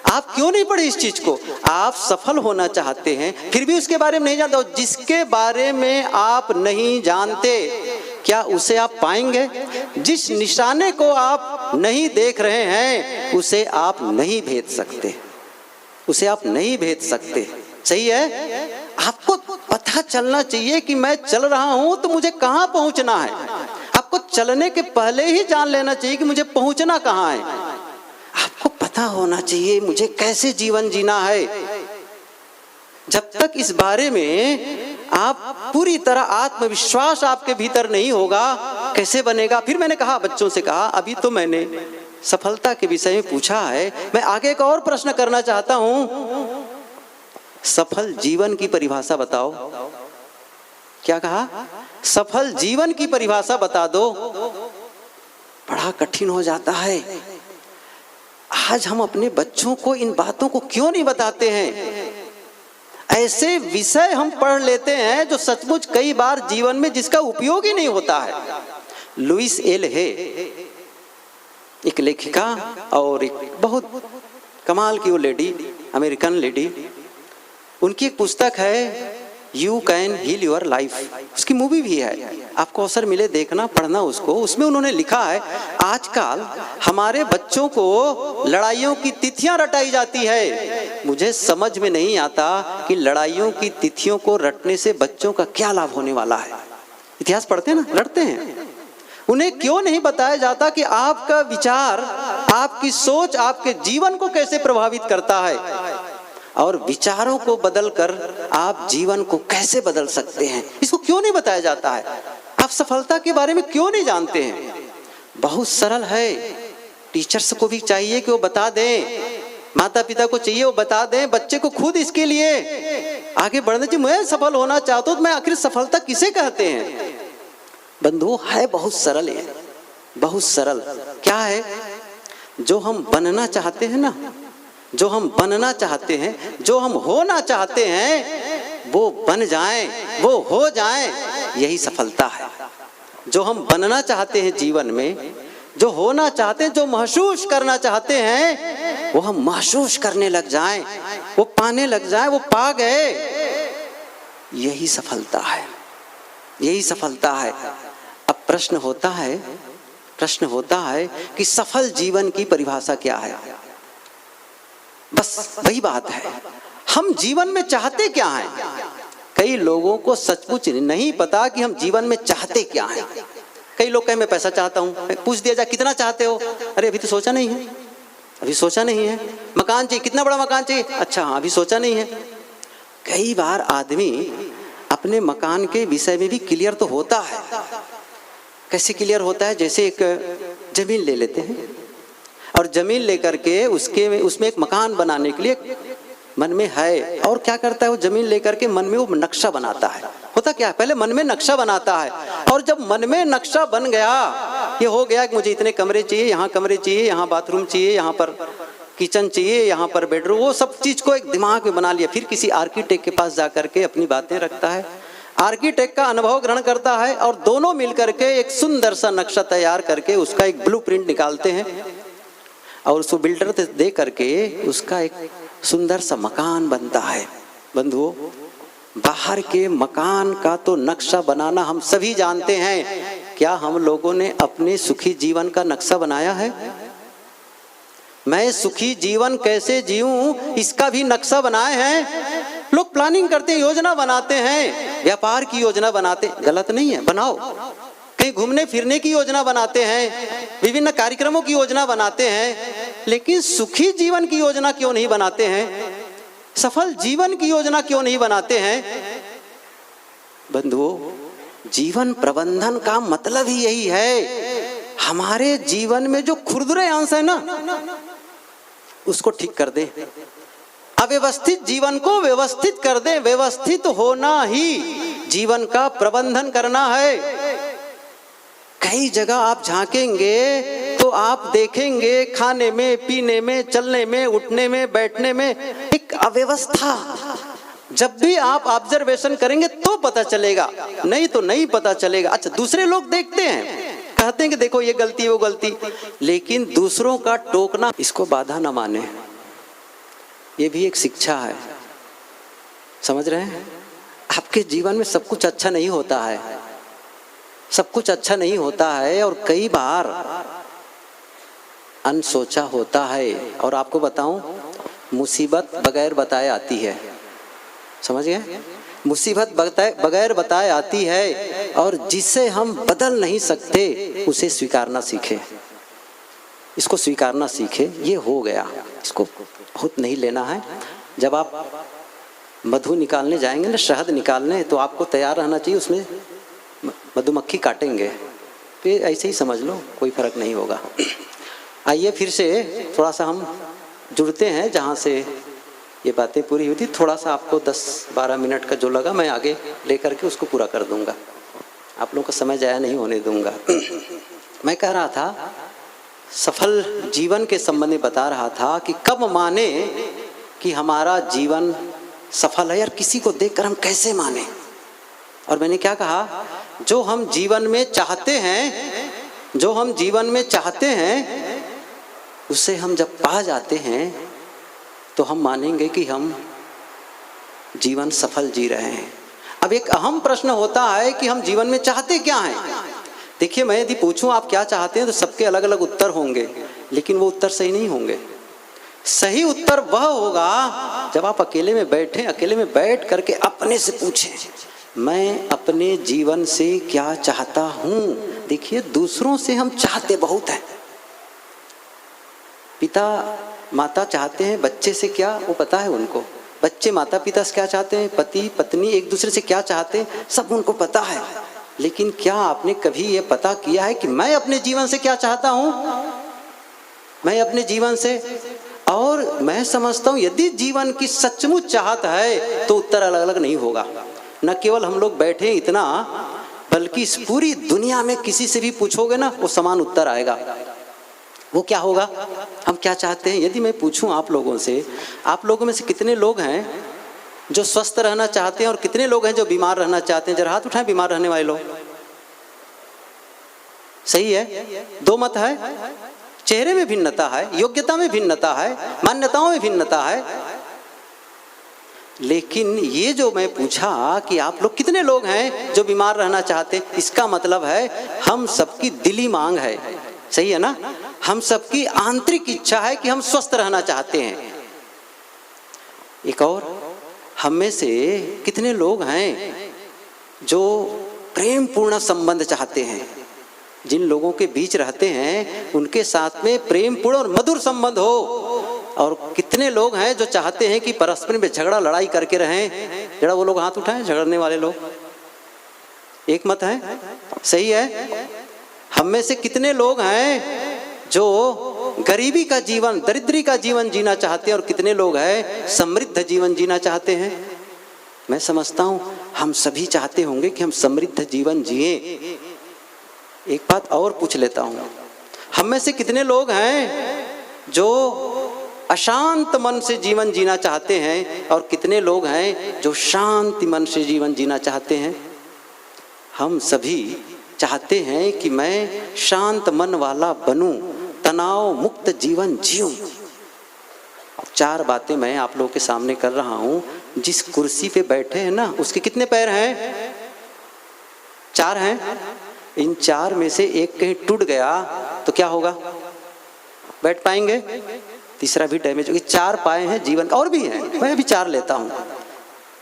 आप क्यों नहीं पढ़े इस चीज को? आप सफल होना चाहते हैं, फिर भी उसके बारे में नहीं जानते हो। जिसके बारे में आप नहीं जानते, क्या उसे आप पाएंगे? जिस निशाने को आप नहीं देख रहे हैं, उसे आप नहीं भेद सकते, उसे आप नहीं भेद सकते। सही है? आपको पता चलना चाहिए कि मैं चल रहा हूं तो मुझे कहां पहुंचना है। आपको चलने के पहले ही जान लेना चाहिए कि मुझे पहुंचना कहां है। आपको पता होना चाहिए मुझे कैसे जीवन जीना है। जब तक इस बारे में आप पूरी तरह आत्मविश्वास आपके भीतर नहीं होगा, कैसे बनेगा? फिर मैंने कहा, बच्चों से कहा, अभी तो मैंने सफलता के विषय में पूछा है, मैं आगे का और प्रश्न करना चाहता हूं। सफल जीवन की परिभाषा बताओ। क्या कहा? सफल जीवन की परिभाषा बता दो। बड़ा कठिन हो जाता है। आज हम अपने बच्चों को इन बातों को क्यों नहीं बताते हैं? ऐसे विषय हम पढ़ लेते हैं जो सचमुच कई बार जीवन में जिसका उपयोग ही नहीं होता है। लुइस एल है एक लेखिका और एक बहुत कमाल की वो लेडी, अमेरिकन लेडी। उनकी एक पुस्तक है you can heal your life, उसकी मूवी भी है, आपको अवसर मिले देखना पढ़ना उसको। उसमें उन्होंने लिखा है आजकल हमारे बच्चों को लड़ाइयों की तिथियां रटाई जाती है। मुझे समझ में नहीं आता कि लड़ाइयों की तिथियों को रटने से बच्चों का क्या लाभ होने वाला है। इतिहास पढ़ते हैं ना, रटते हैं। उन्हें क्यों नहीं बताया जाता कि आपका विचार, आपकी सोच आपके जीवन को कैसे प्रभावित करता है और विचारों को बदलकर आप जीवन को कैसे बदल सकते हैं। इसको क्यों नहीं बताया जाता है? आप सफलता के बारे में क्यों नहीं जानते हैं? बहुत सरल है। टीचर्स को भी चाहिए कि वो बता दें, माता पिता को चाहिए वो बता दें, बच्चे को खुद इसके लिए आगे बढ़ने चाहिए। मैं सफल होना चाहता हूं तो मैं आखिर सफलता किसे कहते हैं? बंधु है बहुत सरल है, बहुत सरल। क्या है? जो हम बनना चाहते हैं ना, जो हम बनना चाहते हैं, जो हम होना चाहते हैं वो बन जाएं, वो हो जाएं, यही सफलता है। जो हम बनना चाहते हैं जीवन में, जो होना चाहते हैं, जो महसूस करना चाहते हैं वो हम महसूस करने लग जाएं, वो पाने लग जाएं, वो पा गए, यही सफलता है, यही सफलता है। अब प्रश्न होता है कि सफल जीवन की परिभाषा क्या है? बस वही बात है, हम जीवन में चाहते क्या हैं? कई लोगों को सचमुच नहीं पता कि हम जीवन में चाहते क्या हैं। कई लोग कहें मैं पैसा चाहता हूं, पूछ दिया जाए कितना चाहते हो, अरे अभी तो सोचा नहीं है, अभी सोचा नहीं है। मकान चाहिए, कितना बड़ा मकान चाहिए, अच्छा हाँ अभी सोचा नहीं है। कई बार आदमी अपने मकान के विषय में भी क्लियर तो होता है। कैसे क्लियर होता है? जैसे एक जमीन ले लेते हैं और जमीन लेकर के उसमें एक मकान बनाने के लिए मन में है, और क्या करता है वो जमीन लेकर के मन में वो नक्शा बनाता है। होता क्या है? पहले मन में नक्शा बनाता है, और जब मन में नक्शा बन गया, ये हो गया कि मुझे इतने कमरे चाहिए, यहाँ कमरे चाहिए, यहाँ बाथरूम चाहिए, यहाँ पर किचन चाहिए, यहाँ पर बेडरूम, वो सब चीज को एक दिमाग में बना लिया। फिर किसी आर्किटेक्ट के पास जाकर के अपनी बातें रखता है, आर्किटेक्ट का अनुभव ग्रहण करता है, और दोनों मिलकर के एक सुंदर सा नक्शा तैयार करके उसका एक ब्लूप्रिंट निकालते हैं और उसको बिल्डर से दे करके उसका एक सुंदर सा मकान बनता है। बंधुओं, बाहर के मकान का तो नक्शा बनाना हम सभी जानते हैं। क्या हम लोगों ने अपने सुखी जीवन का नक्शा बनाया है? मैं सुखी जीवन कैसे जीऊं इसका भी नक्शा बनाए हैं। लोग प्लानिंग करते हैं, योजना बनाते हैं, व्यापार की योजना बनाते हैं, गलत नहीं है, बनाओ। कहीं घूमने फिरने की योजना बनाते हैं, विभिन्न कार्यक्रमों की योजना बनाते हैं, लेकिन सुखी जीवन की योजना क्यों नहीं बनाते हैं? सफल जीवन की योजना क्यों नहीं बनाते हैं? बंधुओं, जीवन प्रबंधन का मतलब ही यही है, हमारे जीवन में जो खुरदुरे अंश है ना उसको ठीक कर दे, अव्यवस्थित जीवन को व्यवस्थित कर दे। व्यवस्थित होना ही जीवन का प्रबंधन करना है। कई जगह आप झांकेंगे तो आप देखेंगे खाने में, पीने में, चलने में, उठने में, बैठने में एक अव्यवस्था। जब भी आप ऑब्जर्वेशन करेंगे तो पता चलेगा, नहीं तो नहीं पता चलेगा। अच्छा, दूसरे लोग देखते हैं, कहते हैं कि देखो ये गलती वो गलती, लेकिन दूसरों का टोकना इसको बाधा न माने, ये भी एक शिक्षा है। समझ रहे हैं? आपके जीवन में सब कुछ अच्छा नहीं होता है, सब कुछ अच्छा नहीं होता है, और कई बार अनसोचा होता है। और आपको बताऊं, मुसीबत बगैर बताए आती है। समझ गए? मुसीबत बगैर बताए आती है, और जिसे हम बदल नहीं सकते उसे स्वीकारना सीखे, इसको स्वीकारना सीखे। ये हो गया, इसको बहुत नहीं लेना है। जब आप मधु निकालने जाएंगे ना, शहद निकालने, तो आपको तैयार रहना चाहिए, उसमें मधुमक्खी काटेंगे, तो ऐसे ही समझ लो, कोई फर्क नहीं होगा। आइए फिर से थोड़ा सा हम जुड़ते हैं जहाँ से ये बातें पूरी हुई थी। थोड़ा सा आपको 10-12 मिनट का जो लगा मैं आगे लेकर के उसको पूरा कर दूंगा, आप लोगों का समय जाया नहीं होने दूंगा। मैं कह रहा था, सफल जीवन के संबंध में बता रहा था कि कब माने कि हमारा जीवन सफल है यार, किसी को देखकर हम कैसे माने। और मैंने क्या कहा, जो हम जीवन में चाहते हैं, जो हम जीवन में चाहते हैं, उसे हम जब पा जाते हैं तो हम मानेंगे कि हम जीवन सफल जी रहे हैं। अब एक अहम प्रश्न होता है कि हम जीवन में चाहते क्या हैं। देखिए, मैं यदि पूछूं आप क्या चाहते हैं तो सबके अलग अलग उत्तर होंगे, लेकिन वो उत्तर सही नहीं होंगे। सही उत्तर वह होगा जब आप अकेले में बैठें, अकेले में बैठ करके अपने से पूछें, मैं अपने जीवन से क्या चाहता हूं। देखिए, दूसरों से हम चाहते बहुत हैं। पिता माता चाहते हैं बच्चे से क्या, वो पता है उनको। बच्चे माता पिता से क्या चाहते हैं, पति पत्नी एक दूसरे से क्या चाहते हैं, सब उनको पता है। लेकिन क्या आपने कभी ये पता किया है कि मैं अपने जीवन से क्या चाहता हूं? मैं अपने जीवन से, और मैं समझता हूं यदि जीवन की सचमुच चाहत है तो उत्तर अलग अलग नहीं होगा। न केवल हम लोग बैठे इतना, बल्कि इस पूरी दुनिया में किसी से भी पूछोगे ना, वो समान उत्तर आएगा। वो क्या होगा, हम क्या चाहते हैं। यदि मैं पूछूं आप लोगों से, आप लोगों में से कितने लोग हैं जो स्वस्थ रहना चाहते हैं और कितने लोग हैं जो बीमार रहना चाहते हैं? जरा हाथ उठाएं बीमार रहने वाले लोग। सही है, दो मत है। चेहरे में भिन्नता है, योग्यता में भिन्नता है, मान्यताओं में भिन्नता है। लेकिन ये जो मैं पूछा कि आप लोग कितने लोग हैं जो बीमार रहना चाहते, इसका मतलब है हम सबकी दिली मांग है। सही है ना, हम सबकी आंतरिक इच्छा है कि हम स्वस्थ रहना चाहते हैं। एक और, हम में से कितने लोग हैं जो प्रेम पूर्ण संबंध चाहते हैं। जिन लोगों के बीच रहते हैं उनके साथ में प्रेम पूर्ण और मधुर संबंध हो। और कितने लोग हैं जो चाहते हैं कि परस्पर में झगड़ा लड़ाई करके रहें। जरा वो लोग हाथ उठाएं, झगड़ने वाले लोग। एक मत है, सही है। हम में से कितने लोग हैं जो गरीबी का जीवन, दरिद्री का जीवन जीना चाहते हैं, और कितने लोग हैं समृद्ध जीवन जीना चाहते हैं। मैं समझता हूं हम सभी चाहते होंगे कि हम समृद्ध जीवन जिए। एक बात और पूछ लेता हूं, हम में से कितने लोग हैं जो अशांत मन से जीवन जीना चाहते हैं, और कितने लोग हैं जो शांति मन से जीवन जीना चाहते हैं? हम सभी चाहते हैं कि मैं शांत मन वाला बनूं, तनाव मुक्त जीवन जीऊं। चार बातें मैं आप लोगों के सामने कर रहा हूं। जिस कुर्सी पे बैठे हैं ना, उसके कितने पैर हैं? चार हैं। इन चार में से एक कहीं टूट गया तो क्या होगा? बैठ पाएंगे? तीसरा भी डैमेज होगी। चार पाए हैं जीवन, और भी हैं, मैं भी चार लेता हूं।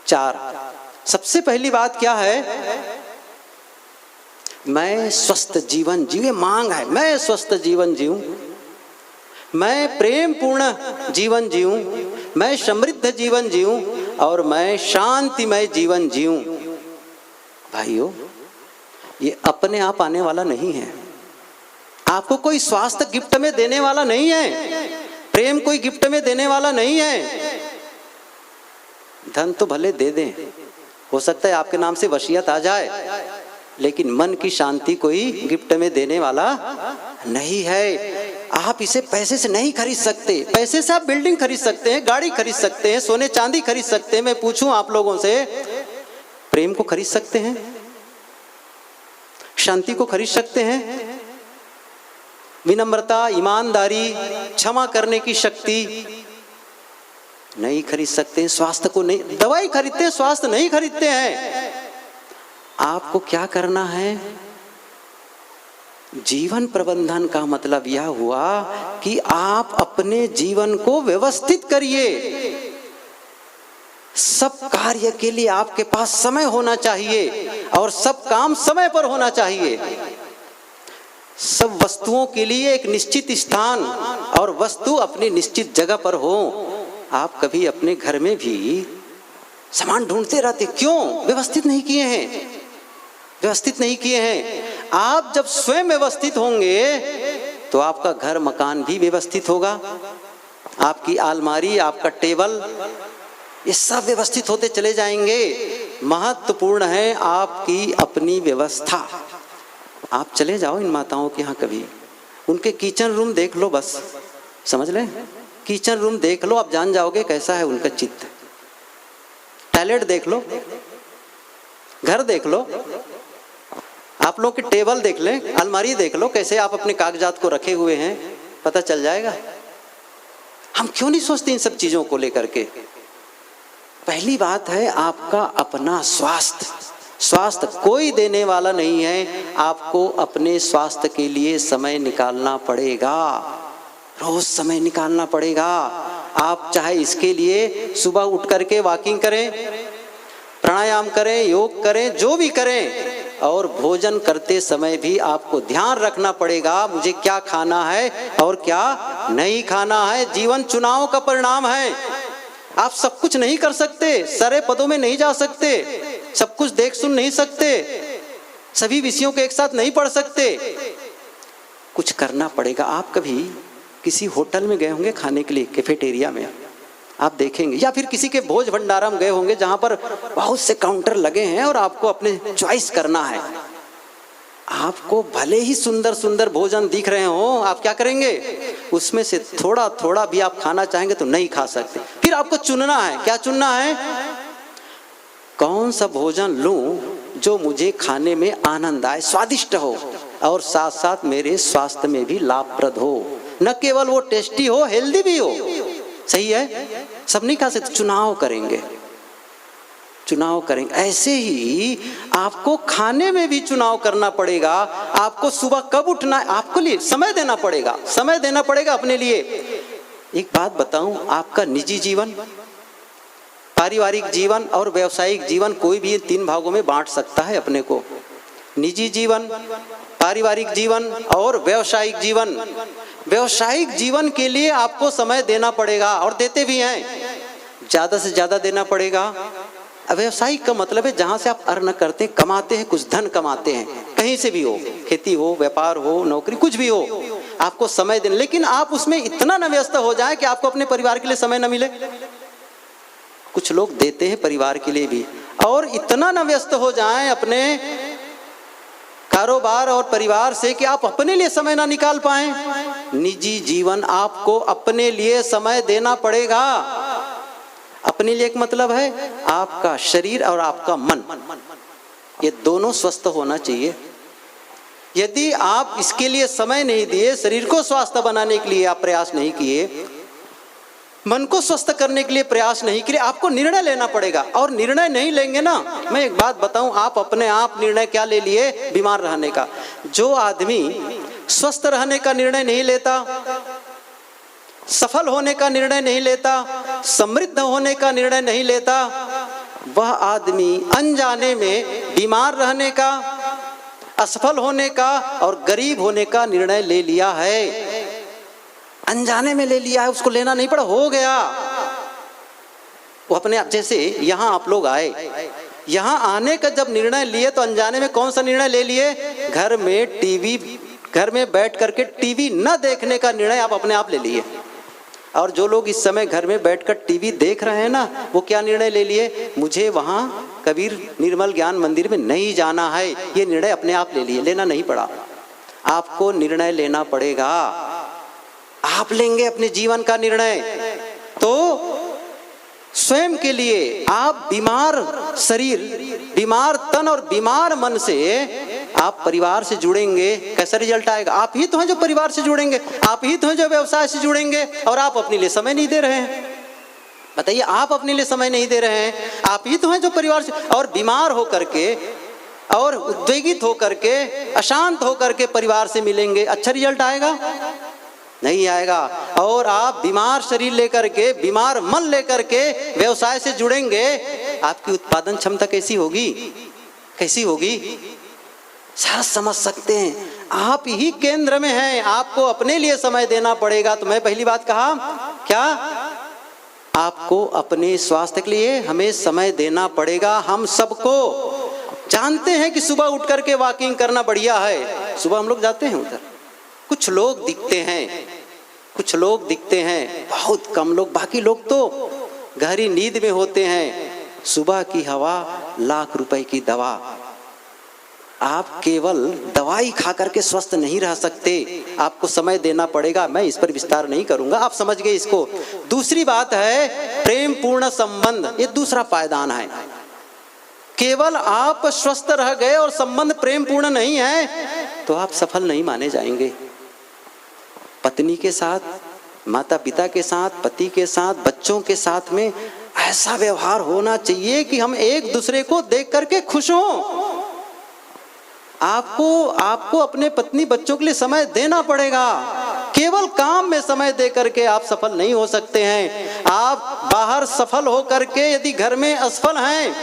चार। सबसे पहली बात क्या है? मैं स्वस्थ जीवन जीऊं, मांग है। मैं स्वस्थ जीवन जीऊं, मैं प्रेम पूर्ण जीवन जीऊं, मैं समृद्ध जीवन जीऊं, और मैं शांतिमय जीवन जीऊं। भाइयों, ये अपने आप आने वाला नहीं है। आपको कोई स्वास्थ्य गिफ्ट में देने वाला नहीं है, प्रेम कोई गिफ्ट में देने वाला नहीं है। धन तो भले दे दें, हो सकता है आपके नाम से वसीयत आ जाए, लेकिन मन की शांति कोई गिफ्ट में देने वाला नहीं है। आप इसे पैसे से नहीं खरीद सकते। पैसे से आप बिल्डिंग खरीद सकते हैं, गाड़ी खरीद सकते हैं, सोने चांदी खरीद सकते हैं। मैं पूछूं आप लोगों से, प्रेम को खरीद सकते हैं? शांति को खरीद सकते हैं? विनम्रता, ईमानदारी, क्षमा करने की शक्ति नहीं खरीद सकते हैं। स्वास्थ्य को नहीं, दवाई खरीदते हैं, स्वास्थ्य नहीं खरीदते हैं। आपको क्या करना है? जीवन प्रबंधन का मतलब यह हुआ कि आप अपने जीवन को व्यवस्थित करिए। सब कार्य के लिए आपके पास समय होना चाहिए, और सब काम समय पर होना चाहिए। सब वस्तुओं के लिए एक निश्चित स्थान और वस्तु अपनी निश्चित जगह पर हो। आप कभी अपने घर में भी सामान ढूंढते रहते, क्यों? व्यवस्थित नहीं किए हैं, व्यवस्थित नहीं किए हैं। आप जब स्वयं व्यवस्थित होंगे तो आपका घर मकान भी व्यवस्थित होगा। आपकी अलमारी, आपका टेबल, ये सब व्यवस्थित होते चले जाएंगे। महत्वपूर्ण है आपकी अपनी व्यवस्था। आप चले जाओ इन माताओं के यहाँ कभी, उनके किचन रूम देख लो, बस समझ लें, किचन रूम देख लो, आप जान जाओगे कैसा है उनका चित्त। टॉयलेट देख लो, घर देख लो, आप लोग की टेबल देख लें, अलमारी देख लो, कैसे आप अपने कागजात को रखे हुए हैं, पता चल जाएगा। हम क्यों नहीं सोचते इन सब चीजों को लेकर के? पहली बात है आपका अपना स्वास्थ्य। स्वास्थ्य कोई देने वाला नहीं है, आपको अपने स्वास्थ्य के लिए समय निकालना पड़ेगा, रोज समय निकालना पड़ेगा। आप चाहे इसके लिए सुबह उठ करके वॉकिंग करें, प्राणायाम करें, योग करें, जो भी करें, और भोजन करते समय भी आपको ध्यान रखना पड़ेगा मुझे क्या खाना है और क्या नहीं खाना है। जीवन चुनाव का परिणाम है। आप सब कुछ नहीं कर सकते, सारे पदों में नहीं जा सकते, सब कुछ देख सुन नहीं सकते, सभी विषयों को एक साथ नहीं पढ़ सकते, कुछ करना पड़ेगा। आप कभी किसी होटल में गए होंगे खाने के लिए, कैफेटेरिया में आप देखेंगे, या फिर किसी के भोज भंडारा में गए होंगे जहां पर बहुत से काउंटर लगे हैं और आपको अपने चॉइस करना है। आपको भले ही सुंदर सुंदर भोजन दिख रहे हो, आप क्या करेंगे? उसमें से थोड़ा थोड़ा भी आप खाना चाहेंगे तो नहीं खा सकते। फिर आपको चुनना है, क्या चुनना है? कौन सा भोजन लूं जो मुझे खाने में आनंद आए, स्वादिष्ट हो और साथ साथ मेरे स्वास्थ्य में भी लाभप्रद हो, न केवल वो टेस्टी हो, हेल्दी भी हो। सही है, सब नहीं खा सकते, चुनाव करेंगे, चुनाव करेंगे। ऐसे ही आपको खाने में भी चुनाव करना पड़ेगा। आपको सुबह कब उठना है, आपको लिए समय देना पड़ेगा, समय देना पड़ेगा अपने लिए। एक बात बताऊं, आपका निजी जीवन, पारिवारिक जीवन और व्यावसायिक जीवन, कोई भी 3 भागों में बांट सकता है अपने को। निजी जीवन, पारिवारिक जीवन और व्यावसायिक जीवन। व्यावसायिक जीवन के लिए आपको समय देना पड़ेगा और देते भी हैं, ज्यादा से ज्यादा देना पड़ेगा। व्यावसायिक का मतलब है जहां से आप अर्न करते हैं, कमाते हैं, कुछ धन कमाते हैं, कहीं से भी हो, खेती हो, व्यापार हो, नौकरी, कुछ भी हो, आपको समय देना। लेकिन आप उसमें इतना न व्यस्त हो जाए कि आपको अपने परिवार के लिए समय न मिले। कुछ लोग देते हैं परिवार के लिए भी, और इतना न व्यस्त हो जाएं अपने कारोबार और परिवार से कि आप अपने लिए समय ना निकाल पाएं। निजी जीवन, आपको अपने लिए समय देना पड़ेगा। अपने लिए एक मतलब है आपका शरीर और आपका मन, ये दोनों स्वस्थ होना चाहिए। यदि आप इसके लिए समय नहीं दिए, शरीर को स्वस्थ बनाने के लिए आप प्रयास नहीं किए, मन को स्वस्थ करने के लिए प्रयास नहीं किए, आपको निर्णय लेना पड़ेगा। और निर्णय नहीं लेंगे ना, मैं एक बात बताऊं, आप अपने आप निर्णय क्या ले लिए? बीमार रहने का। जो आदमी स्वस्थ रहने का निर्णय नहीं लेता, सफल होने का निर्णय नहीं लेता, समृद्ध होने का निर्णय नहीं लेता, वह आदमी अनजाने में बीमार रहने का, असफल होने का और गरीब होने का निर्णय ले लिया है। अनजाने में ले लिया है, उसको लेना नहीं पड़ा, हो गया वो अपने आप। जैसे यहाँ आप लोग आए, यहाँ आने का जब निर्णय लिए तो अनजाने में कौन सा निर्णय ले लिए? घर में बैठ करके टीवी न देखने का निर्णय आप अपने आप ले लिए। और जो लोग इस समय घर में बैठकर टीवी देख रहे हैं ना, वो क्या निर्णय ले लिए? मुझे वहाँ कबीर निर्मल ज्ञान मंदिर में नहीं जाना है, ये निर्णय अपने आप ले लिए। लेना नहीं पड़ा, आपको निर्णय लेना पड़ेगा। आप लेंगे अपने जीवन का निर्णय तो स्वयं के लिए आप बीमार शरीर, बीमार तन और बीमार मन से आप परिवार से जुड़ेंगे, कैसा रिजल्ट आएगा? आप ही तो हैं जो परिवार से जुड़ेंगे, आप ही तो हैं जो व्यवसाय से जुड़ेंगे, और आप अपने लिए समय नहीं दे रहे हैं। बताइए, आप अपने लिए समय नहीं दे रहे हैं, आप ही तो हैं जो परिवार से, और बीमार होकर के और उद्वेगित होकर के, अशांत होकर के परिवार से मिलेंगे, अच्छा रिजल्ट आएगा? नहीं आएगा। और आप बीमार शरीर लेकर के, बीमार मन लेकर के व्यवसाय से जुड़ेंगे, आपकी उत्पादन क्षमता कैसी होगी? कैसी होगी? सारा समझ सकते हैं। आप ही केंद्र में हैं, आपको अपने लिए समय देना पड़ेगा। तो मैं पहली बात कहा क्या? आपको अपने स्वास्थ्य के लिए हमें समय देना पड़ेगा। हम सबको जानते हैं कि सुबह उठ करके वॉकिंग करना बढ़िया है, सुबह हम लोग जाते हैं उधर। कुछ लोग दिखते हैं, कुछ लोग दिखते हैं, बहुत कम लोग, बाकी लोग तो गहरी नींद में होते हैं। सुबह की हवा लाख रुपए की दवा। आप केवल दवाई खा करके स्वस्थ नहीं रह सकते, आपको समय देना पड़ेगा। मैं इस पर विस्तार नहीं करूंगा, आप समझ गए इसको। दूसरी बात है प्रेम पूर्ण संबंध, ये दूसरा पायदान है। केवल आप स्वस्थ रह गए और संबंध प्रेम पूर्ण नहीं है तो आप सफल नहीं माने जाएंगे। पत्नी के साथ, माता पिता के साथ, पति के साथ, बच्चों के साथ में ऐसा व्यवहार होना चाहिए कि हम एक दूसरे को देख करके खुश हों। आपको अपने पत्नी बच्चों के लिए समय देना पड़ेगा। केवल काम में समय दे करके आप सफल नहीं हो सकते हैं। आप बाहर सफल हो करके यदि घर में असफल हैं,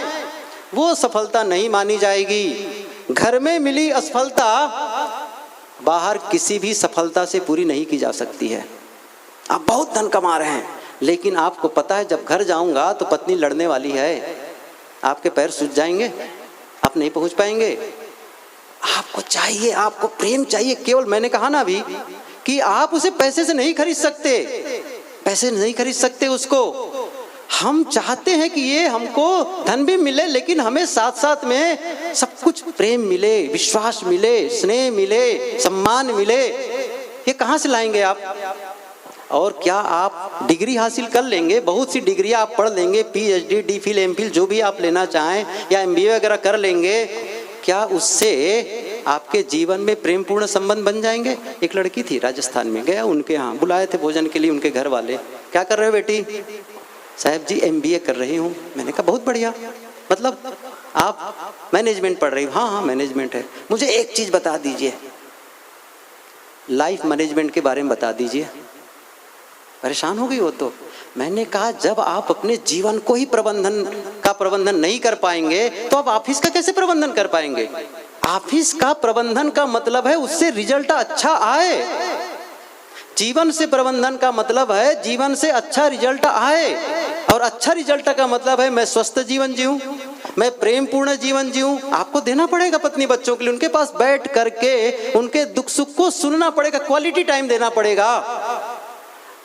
वो सफलता नहीं मानी जाएगी। घर में मिली असफलता बाहर किसी भी सफलता से पूरी नहीं की जा सकती है। आप बहुत धन कमा रहे हैं, लेकिन आपको पता है जब घर जाऊंगा तो पत्नी लड़ने वाली है, आपके पैर सूज जाएंगे, आप नहीं पहुंच पाएंगे। आपको चाहिए, आपको प्रेम चाहिए। केवल मैंने कहा ना अभी कि आप उसे पैसे से नहीं खरीद सकते, पैसे नहीं खरीद सकते उसको। हम चाहते हैं कि ये हमको धन भी मिले, लेकिन हमें साथ साथ में सब कुछ प्रेम मिले, विश्वास मिले, स्नेह मिले, सम्मान मिले। ये कहाँ से लाएंगे आप? और क्या आप डिग्री हासिल कर लेंगे, बहुत सी डिग्री आप पढ़ लेंगे, PhD, DPhil, MPhil जो भी आप लेना चाहें, या MBA वगैरह कर लेंगे, क्या उससे आपके जीवन में प्रेम पूर्ण संबंध बन जाएंगे? एक लड़की थी राजस्थान में, गया उनके यहाँ, बुलाए थे भोजन के लिए उनके घर वाले। क्या कर रहे हो बेटी? साहब जी MBA कर रही हूँ। मैंने कहा बहुत बढ़िया, मतलब आप मैनेजमेंट पढ़ रही हो? हाँ हाँ मैनेजमेंट है। मुझे एक चीज़ बता दीजिए, लाइफ मैनेजमेंट के बारे में बता दीजिए। परेशान हो गई वो तो। मैंने कहा जब आप अपने जीवन को ही प्रबंधन नहीं कर पाएंगे तो आप ऑफिस का कैसे प्रबंधन कर पाएंगे? ऑफिस का प्रबंधन का मतलब है उससे रिजल्ट अच्छा आए। जीवन से प्रबंधन का मतलब है जीवन से अच्छा रिजल्ट आए, और अच्छा रिजल्ट का मतलब है मैं स्वस्थ जीवन जीऊं, मैं प्रेम पूर्ण जीवन जीऊं। आपको देना पड़ेगा पत्नी बच्चों के लिए, उनके पास बैठ करके उनके दुख सुख को सुनना पड़ेगा, क्वालिटी टाइम देना पड़ेगा।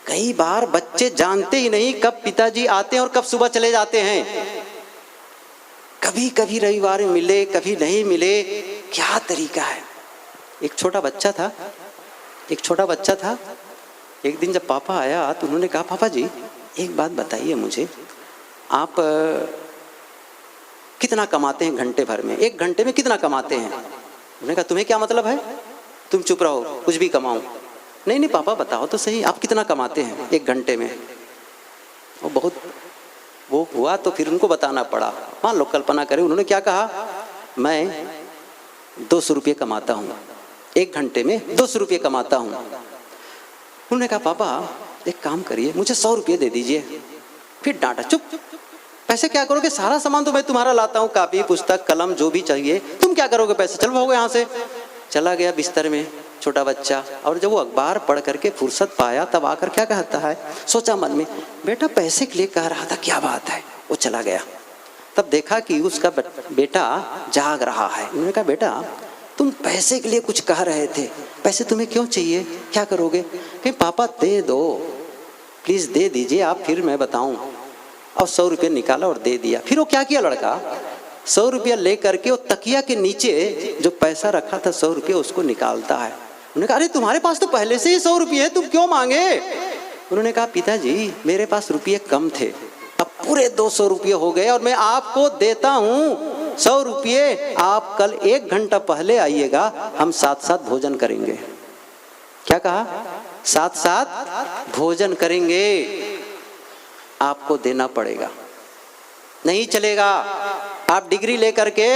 कई बार बच्चे जानते ही नहीं कब पिताजी आते हैं और कब सुबह चले जाते हैं। कभी कभी रविवार मिले, कभी नहीं मिले, क्या तरीका है। एक छोटा बच्चा था, एक दिन जब पापा आया तो उन्होंने कहा पापा जी एक बात बताइए मुझे, आप कितना कमाते हैं घंटे भर में, एक घंटे में कितना कमाते हैं? उन्होंने कहा तुम्हें क्या मतलब है, तुम चुप रहो, कुछ भी कमाओ। नहीं पापा बताओ तो सही, आप कितना कमाते हैं एक घंटे में? वो हुआ तो फिर उनको बताना पड़ा। मान लो कल्पना करें उन्होंने क्या कहा, मैं 200 रुपये कमाता हूँ, एक घंटे में 200 रुपये कमाता हूँ। उन्होंने कहा पापा एक काम करिए, मुझे 100 रुपये दे दीजिए। फिर डांटा, चुप, पैसे क्या करोगे, सारा सामान तो मैं तुम्हारा लाता हूँ, कापी पुस्तक कलम जो भी चाहिए, तुम क्या करोगे पैसे, चल भागो यहाँ से। चला गया बिस्तर में छोटा बच्चा, और जब वो अखबार पढ़ करके फुर्सत पाया तब आकर क्या कहता है, सोचा मन में बेटा पैसे के लिए कह रहा था, क्या बात है। वो चला गया, तब देखा कि उसका बेटा जाग रहा है। उन्होंने कहा बेटा तुम पैसे के लिए कुछ कह रहे थे, पैसे तुम्हें क्यों चाहिए, क्या करोगे? कहीं पापा दे दो प्लीज, दे दीजिए आप, फिर मैं बताऊं। और 100 रुपये निकाला और दे दिया। फिर वो क्या किया लड़का, 100 रुपया ले करके वो तकिया के नीचे जो पैसा रखा था 100 रुपये उसको निकालता है। उन्होंने कहा अरे तुम्हारे पास तो पहले से ही 100 रुपये है, तुम क्यों मांगे? उन्होंने कहा पिताजी मेरे पास रुपये कम थे, अब पूरे 200 रुपये हो गए और मैं आपको देता हूँ 100 रुपये, आप कल 1 घंटा पहले आइएगा, हम साथ साथ भोजन करेंगे। क्या कहा, साथ साथ भोजन करेंगे। आपको देना पड़ेगा, नहीं चलेगा आप डिग्री लेकर के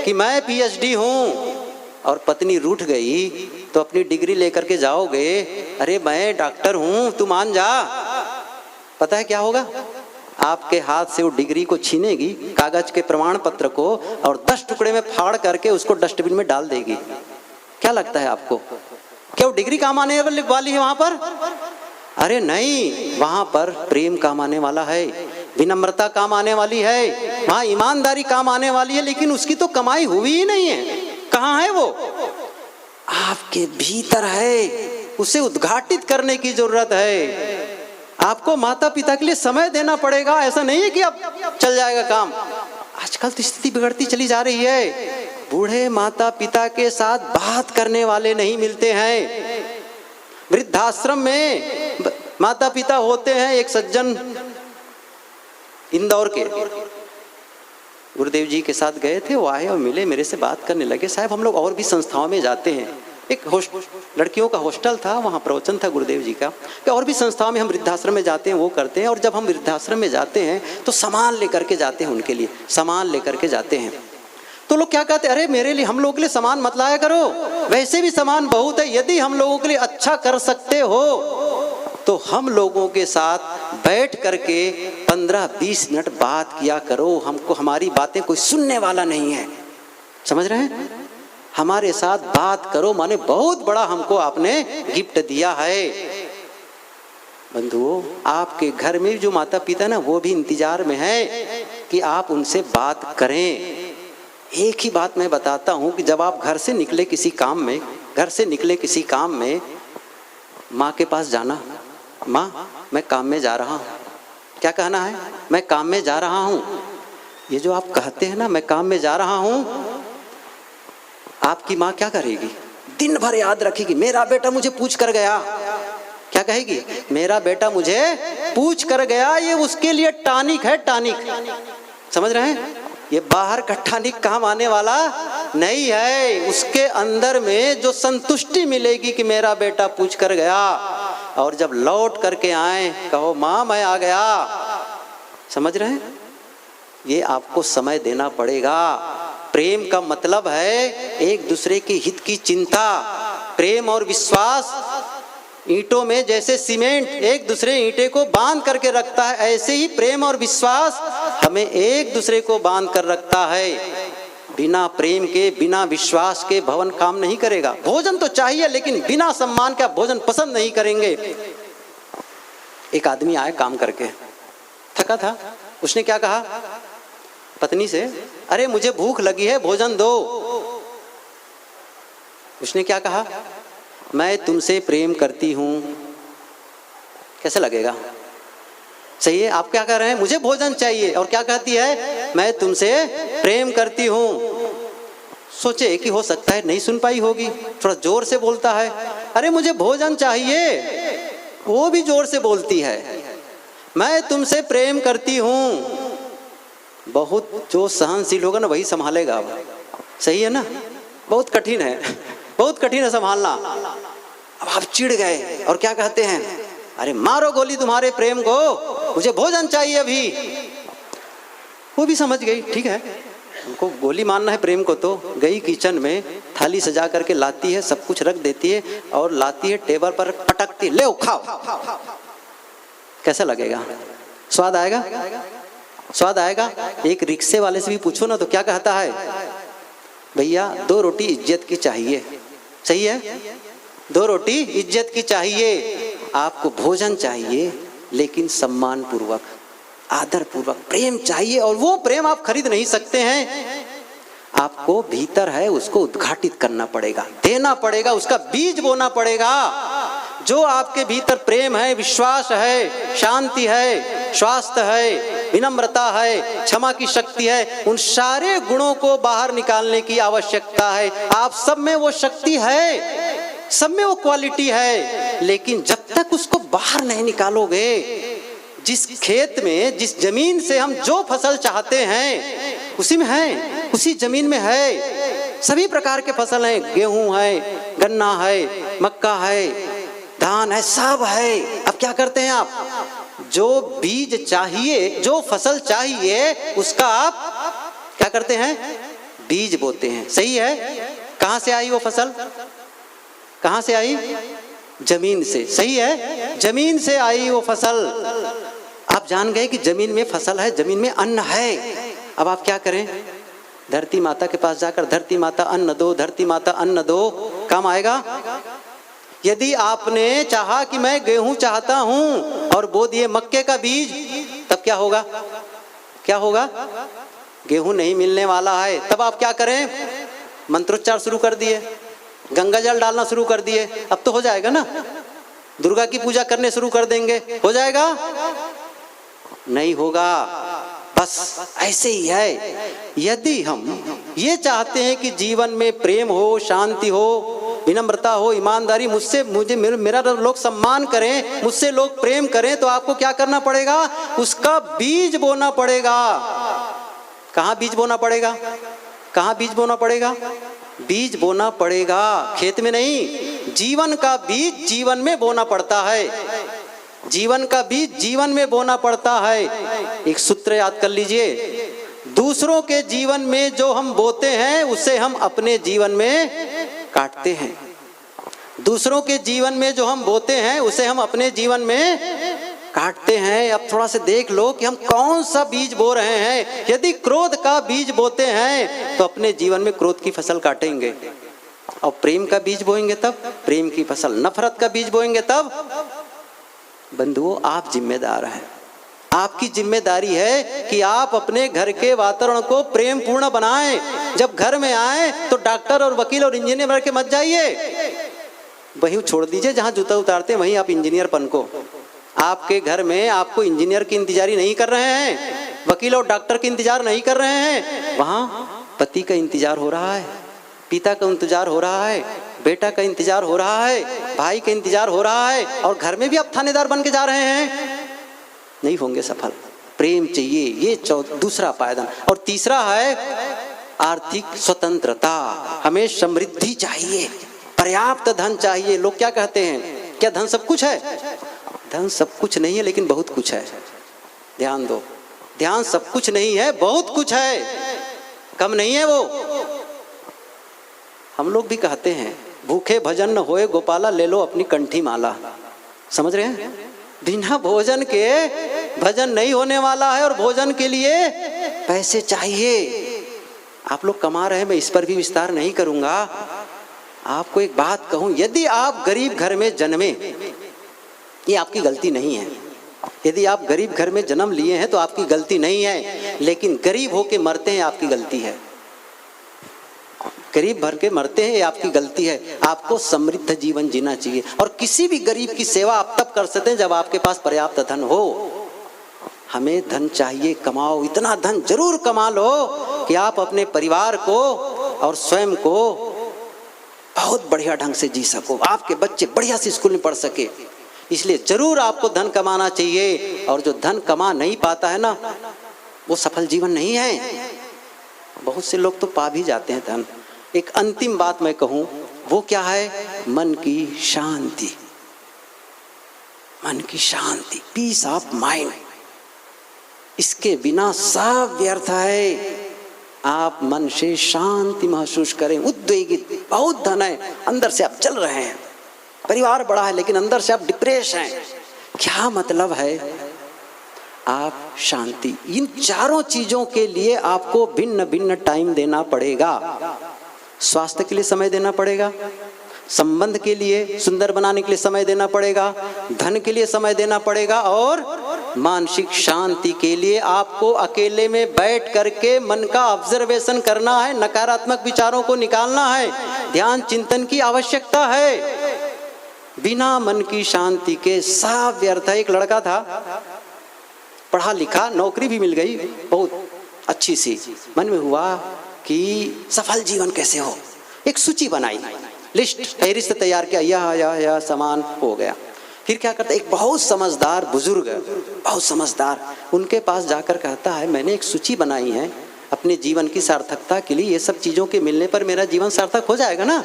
कि मैं PhD हूँ और पत्नी रूठ गई तो अपनी डिग्री लेकर के जाओगे, अरे मैं डॉक्टर हूँ तू मान जा, पता है क्या होगा, आपके हाथ से वो डिग्री को छीनेगी, कागज के प्रमाण पत्र को, और 10 टुकड़े में फाड़ करके उसको डस्टबिन में डाल देगी। क्या लगता है आपको, क्या वो डिग्री काम आने वाली है वहां पर? अरे नहीं, वहां पर प्रेम काम आने वाला है, विनम्रता काम आने वाली है, वहां ईमानदारी काम आने वाली है। लेकिन उसकी तो कमाई हुई ही नहीं है। कहाँ है वो? आपके भीतर है, उसे उद्घाटित करने की जरूरत है। आपको माता पिता के लिए समय देना पड़ेगा। ऐसा नहीं है कि अब चल जाएगा काम। आजकल तो स्थिति बिगड़ती चली जा रही है। बूढ़े माता पिता के साथ बात करने वाले नहीं मिलते हैं। वृद्धाश्रम में माता पिता होते हैं, एक सज्जन इंदौर के गुरुदेव जी के साथ गए थे। वो आए और मिले, मेरे से बात करने लगे, साहब हम लोग और भी संस्थाओं में जाते हैं। एक लड़कियों का हॉस्टल था, वहाँ प्रवचन था गुरुदेव जी का, कि और भी संस्थाओं में हम वृद्धाश्रम में जाते हैं, वो करते हैं। और जब हम वृद्धाश्रम में जाते हैं तो सामान लेकर के जाते हैं, उनके लिए सामान लेकर के जाते हैं। तो लोग क्या कहते हैं, अरे मेरे लिए, हम लोगों के लिए सामान मत लाया करो, वैसे भी सामान बहुत है, यदि हम लोगों के लिए अच्छा कर सकते हो तो हम लोगों के साथ बैठ करके 15-20 मिनट बात किया करो। हमको हमारी बातें कोई सुनने वाला नहीं है, समझ रहे हैं? हमारे साथ बात करो, माने बहुत बड़ा हमको आपने गिफ्ट दिया है। बंधुओं, आपके घर में जो माता पिता ना, वो भी इंतजार में है कि आप उनसे बात करें। एक ही बात मैं बताता हूँ कि जब आप घर से निकले किसी काम में, माँ के पास जाना, माँ मैं काम में जा रहा हूँ। क्या कहना है? मैं काम में जा रहा हूँ। ये जो आप कहते हैं ना, मैं काम में जा रहा हूँ, आपकी माँ क्या करेगी? दिन भर याद रखेगी, मेरा बेटा मुझे पूछ कर गया। क्या कहेगी? मेरा बेटा मुझे पूछ कर गया। ये उसके लिए टॉनिक है, टॉनिक। समझ रहे हैं? ये बाहर का टॉनिक काम आने वाला नहीं है। उसके अंदर में जो संतुष्टि मिलेगी कि मेरा बेटा पूछ कर गया, और जब लौट करके आए कहो माँ मैं आ गया। समझ रहे हैं? ये आपको समय देना पड़ेगा। प्रेम का मतलब है एक दूसरे के हित की चिंता। प्रेम और विश्वास ईंटों में जैसे सीमेंट एक दूसरे ईंटे को बांध करके रखता है, ऐसे ही प्रेम और विश्वास हमें एक दूसरे को बांध कर रखता है। बिना प्रेम के, बिना विश्वास के भवन काम नहीं करेगा। भोजन तो चाहिए, लेकिन बिना सम्मान के आप भोजन पसंद नहीं करेंगे। एक आदमी आया काम करके, थका था। उसने क्या कहा पत्नी से? अरे मुझे भूख लगी है, भोजन दो। उसने क्या कहा? मैं तुमसे प्रेम करती हूं। कैसा लगेगा? सही है? आप क्या कह रहे हैं? मुझे भोजन चाहिए, और क्या कहती है? मैं तुमसे प्रेम करती हूं। सोचे कि हो सकता है नहीं सुन पाई होगी, थोड़ा जोर से बोलता है, अरे मुझे भोजन चाहिए। वो भी जोर से बोलती है, मैं तुमसे प्रेम करती हूं। बहुत जो सहनशील होगा ना वही संभालेगा। सही है ना? बहुत कठिन है, बहुत कठिन है संभालना। अब आप चिढ़ गए और क्या कहते हैं? अरे मारो गोली तुम्हारे प्रेम को, मुझे भोजन चाहिए अभी। वो भी समझ गई, ठीक है उनको गोली मारना है प्रेम को। तो गई किचन में, थाली सजा करके लाती है, सब कुछ रख देती है और लाती है टेबल पर, पटकती है, ले खाओ। कैसा लगेगा? स्वाद आएगा? स्वाद आएगा? एक रिक्शे वाले से भी पूछो ना तो क्या कहता है? भैया 2 रोटी इज्जत की चाहिए। सही है? 2 रोटी इज्जत की चाहिए। आपको भोजन चाहिए, लेकिन सम्मान पूर्वक, आदर पूर्वक प्रेम चाहिए। और वो प्रेम आप खरीद नहीं सकते हैं। आपको भीतर है, उसको उद्घाटित करना पड़ेगा, देना पड़ेगा, उसका बीज बोना पड़ेगा। जो आपके भीतर प्रेम है, विश्वास है, शांति है, स्वास्थ्य है, विनम्रता है, क्षमा की शक्ति है, उन सारे गुणों को बाहर निकालने की आवश्यकता है। आप सब में वो शक्ति है, सब में वो क्वालिटी है, लेकिन जब तक उसको बाहर नहीं निकालोगे, जिस खेत में, जिस जमीन से हम जो फसल चाहते हैं उसी में है, उसी जमीन में है। सभी प्रकार के फसल हैं, गेहूं है, गन्ना है, मक्का है, धान है, सब है। अब क्या करते हैं आप? जो बीज चाहिए, जो फसल चाहिए, उसका आप क्या करते हैं? बीज बोते हैं। सही है? कहां से आई वो फसल? कहां से आई? जमीन से। सही है? जमीन से आई वो फसल। आप जान गए कि जमीन में फसल है, जमीन में अन्न है। अब आप क्या करें? धरती माता के पास जाकर, धरती माता अन्न दो, धरती माता अन्न दो, काम आएगा? यदि आपने चाहा कि मैं गेहूं चाहता हूं और बो दिए मक्के का बीज, तब क्या होगा? क्या होगा? गेहूं नहीं मिलने वाला है। तब आप क्या करें? मंत्रोच्चार शुरू कर दिए, गंगा जल डालना शुरू कर दिए। अब तो हो जाएगा ना? दुर्गा की पूजा करने शुरू कर देंगे, हो जाएगा? नहीं होगा। बस ऐसे ही है। यदि हम ये चाहते हैं कि जीवन में प्रेम हो, शांति हो, विनम्रता हो, ईमानदारी, मेरा लोग सम्मान करें, मुझसे लोग प्रेम करें, तो आपको क्या करना पड़ेगा? उसका बीज बोना पड़ेगा। कहाँ बीज बोना पड़ेगा? कहाँ बीज बोना पड़ेगा? बीज बोना पड़ेगा, खेत में नहीं। जीवन का बीज जीवन में बोना पड़ता है। जीवन का बीज जीवन में बोना पड़ता है। एक सूत्र याद कर लीजिए, दूसरों के जीवन में जो हम बोते हैं उसे हम अपने जीवन में काटते हैं। दूसरों के जीवन में जो हम बोते हैं उसे हम अपने जीवन में काटते हैं। अब थोड़ा से देख लो कि हम कौन सा बीज बो रहे हैं। यदि क्रोध का बीज बोते हैं तो अपने जीवन में क्रोध की फसल काटेंगे, और प्रेम का बीज बोएंगे तब प्रेम की फसल, नफरत का बीज बोएंगे तब। बंधुओं, आप जिम्मेदार हैं। आपकी जिम्मेदारी है कि आप अपने घर के वातावरण को प्रेम पूर्ण बनाएं। जब घर में आए तो डॉक्टर और वकील और इंजीनियर बन के मत जाइए, वहीं छोड़ दीजिए जहां जूता उतारते हैं वहीं आप इंजीनियर पन को। आपके घर में आपको इंजीनियर की इंतजारी नहीं कर रहे हैं, वकील और डॉक्टर की इंतजार नहीं कर रहे हैं, वहां पति का इंतजार हो रहा है, पिता का इंतजार हो रहा है, बेटा का इंतजार हो रहा है, भाई का इंतजार हो रहा है, और घर में भी आप थानेदार बन के जा रहे हैं। नहीं होंगे सफल। प्रेम चाहिए, ये दूसरा पायदान। और तीसरा है आर्थिक स्वतंत्रता। हमें समृद्धि चाहिए, पर्याप्त धन चाहिए। लोग क्या कहते हैं, क्या धन सब कुछ है? धन सब कुछ नहीं है, लेकिन बहुत कुछ है। ध्यान दो, ध्यान सब कुछ नहीं है, बहुत कुछ है, कम नहीं है वो। हम लोग भी कहते हैं, भूखे भजन न होए गोपाला, ले लो अपनी कंठी माला। समझ रहे हैं? बिना भोजन के भजन नहीं होने वाला है, और भोजन के लिए पैसे चाहिए। आप लोग कमा रहे हैं, मैं इस पर भी विस्तार नहीं करूंगा। आपको एक बात कहूं, यदि आप गरीब घर में जन्मे, ये आपकी गलती नहीं है। यदि आप गरीब घर में जन्म लिए हैं तो आपकी गलती नहीं है, लेकिन गरीब होके मरते हैं, आपकी गलती है। गरीब भर के मरते हैं, ये आपकी गलती है। आपको समृद्ध जीवन जीना चाहिए, और किसी भी गरीब की सेवा आप तब कर सकते हैं जब आपके पास पर्याप्त धन हो। हमें धन चाहिए, कमाओ, इतना धन जरूर कमा लो कि आप अपने परिवार को और स्वयं को बहुत बढ़िया ढंग से जी सको, आपके बच्चे बढ़िया से स्कूल में पढ़ सके। इसलिए जरूर आपको धन कमाना चाहिए, और जो धन कमा नहीं पाता है ना, वो सफल जीवन नहीं है। बहुत से लोग तो पा भी जाते हैं धन। एक अंतिम बात मैं कहूं, वो क्या है? मन की शांति। मन की शांति, पीस ऑफ माइंड। इसके बिना सब व्यर्थ है। आप मन से शांति महसूस करें। उद्वेगित, बहुत धन है, अंदर से आप चल रहे हैं, परिवार बड़ा है, लेकिन अंदर से आप डिप्रेस हैं। क्या मतलब है? आप शांति, इन चारों चीजों के लिए आपको भिन्न भिन्न टाइम देना पड़ेगा। स्वास्थ्य के लिए समय देना पड़ेगा, संबंध के लिए सुंदर बनाने के लिए समय देना पड़ेगा, धन के लिए समय देना पड़ेगा, और मानसिक शांति के लिए आपको अकेले में बैठ करके मन का ऑब्जर्वेशन करना है, नकारात्मक विचारों को निकालना है, ध्यान चिंतन की आवश्यकता है। बिना मन की शांति के सब व्यर्थ है। एक लड़का था, पढ़ा लिखा, नौकरी भी मिल गई बहुत अच्छी सी। मन में हुआ कि सफल जीवन कैसे हो। एक सूची बनाई, लिस्ट, फहरिस्त तैयार किया, यह सामान हो गया। फिर क्या करता, एक बहुत समझदार बुजुर्ग, बहुत समझदार, उनके पास जाकर कहता है, मैंने एक सूची बनाई है अपने जीवन की सार्थकता के लिए, ये सब चीजों के मिलने पर मेरा जीवन सार्थक हो जाएगा ना।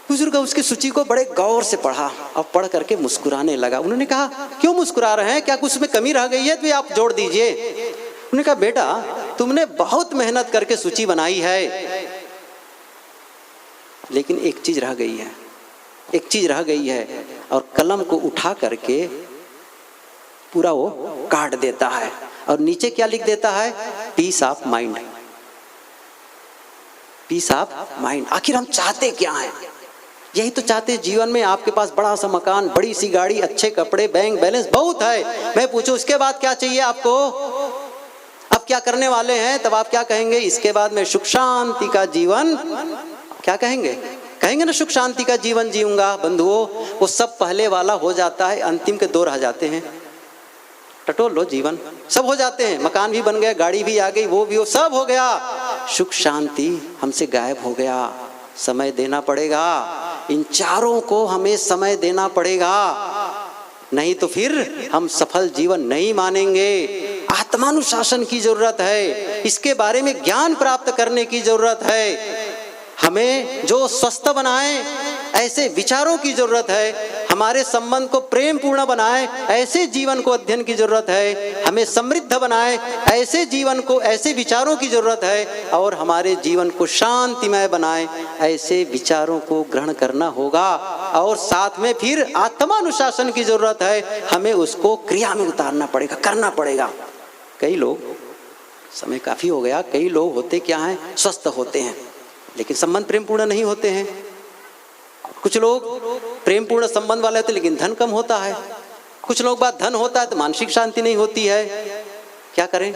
बुजुर्ग उसकी सूची को बड़े गौर से पढ़ा और पढ़ करके मुस्कुराने लगा। उन्होंने कहा, क्यों मुस्कुरा रहे हैं, क्या कुछ में कमी रह गई है तो आप जोड़ दीजिए। उन्होंने कहा, बेटा तुमने बहुत मेहनत करके सूची बनाई है, लेकिन एक चीज रह गई है, एक चीज रह गई है। और कलम को उठा करके पूरा वो काट देता है, और नीचे क्या लिख देता है? Peace of mind. Peace of mind. आखिर हम चाहते क्या हैं? यही तो चाहते हैं जीवन में, आपके पास बड़ा सा मकान, बड़ी सी गाड़ी, अच्छे कपड़े, बैंक बैलेंस बहुत है। मैं पूछूं उसके बाद क्या चाहिए आपको? अब क्या करने वाले हैं? तब आप क्या कहेंगे? इसके बाद मैं सुख शांति का जीवन, क्या कहेंगे? कहेंगे ना सुख शांति का जीवन जीऊंगा। बंधुओं, वो सब पहले वाला हो जाता है, अंतिम के दो रह जाते हैं। टटोल लो, जीवन सब हो जाते हैं, मकान भी बन गया, गाड़ी भी आ गई, वो भी हो, सब हो गया, सुख शांति हमसे गायब हो गया, समय देना पड़ेगा, इन चारों को हमें समय देना पड़ेगा, नहीं तो फिर हम सफल जीवन नहीं मानेंगे। आत्मानुशासन की जरूरत है, इसके बारे में ज्ञान प्राप्त करने की जरूरत है, हमें जो स्वस्थ बनाए ऐसे विचारों की जरूरत है, हमारे संबंध को प्रेम पूर्ण बनाए ऐसे जीवन को अध्ययन की जरूरत है, हमें समृद्ध बनाए ऐसे जीवन को, ऐसे विचारों की जरूरत है, और हमारे जीवन को शांतिमय बनाए ऐसे विचारों को ग्रहण करना होगा। और साथ में फिर आत्मानुशासन की जरूरत है, हमें उसको क्रिया में उतारना पड़ेगा, करना पड़ेगा। कई लोग, समय काफी हो गया, कई लोग होते क्या हैं, स्वस्थ होते हैं लेकिन संबंध प्रेम पूर्ण नहीं होते हैं। कुछ लोग प्रेम पूर्ण संबंध वाले होते लेकिन धन कम होता है। कुछ लोग बात धन होता है तो मानसिक शांति नहीं होती है। क्या करें?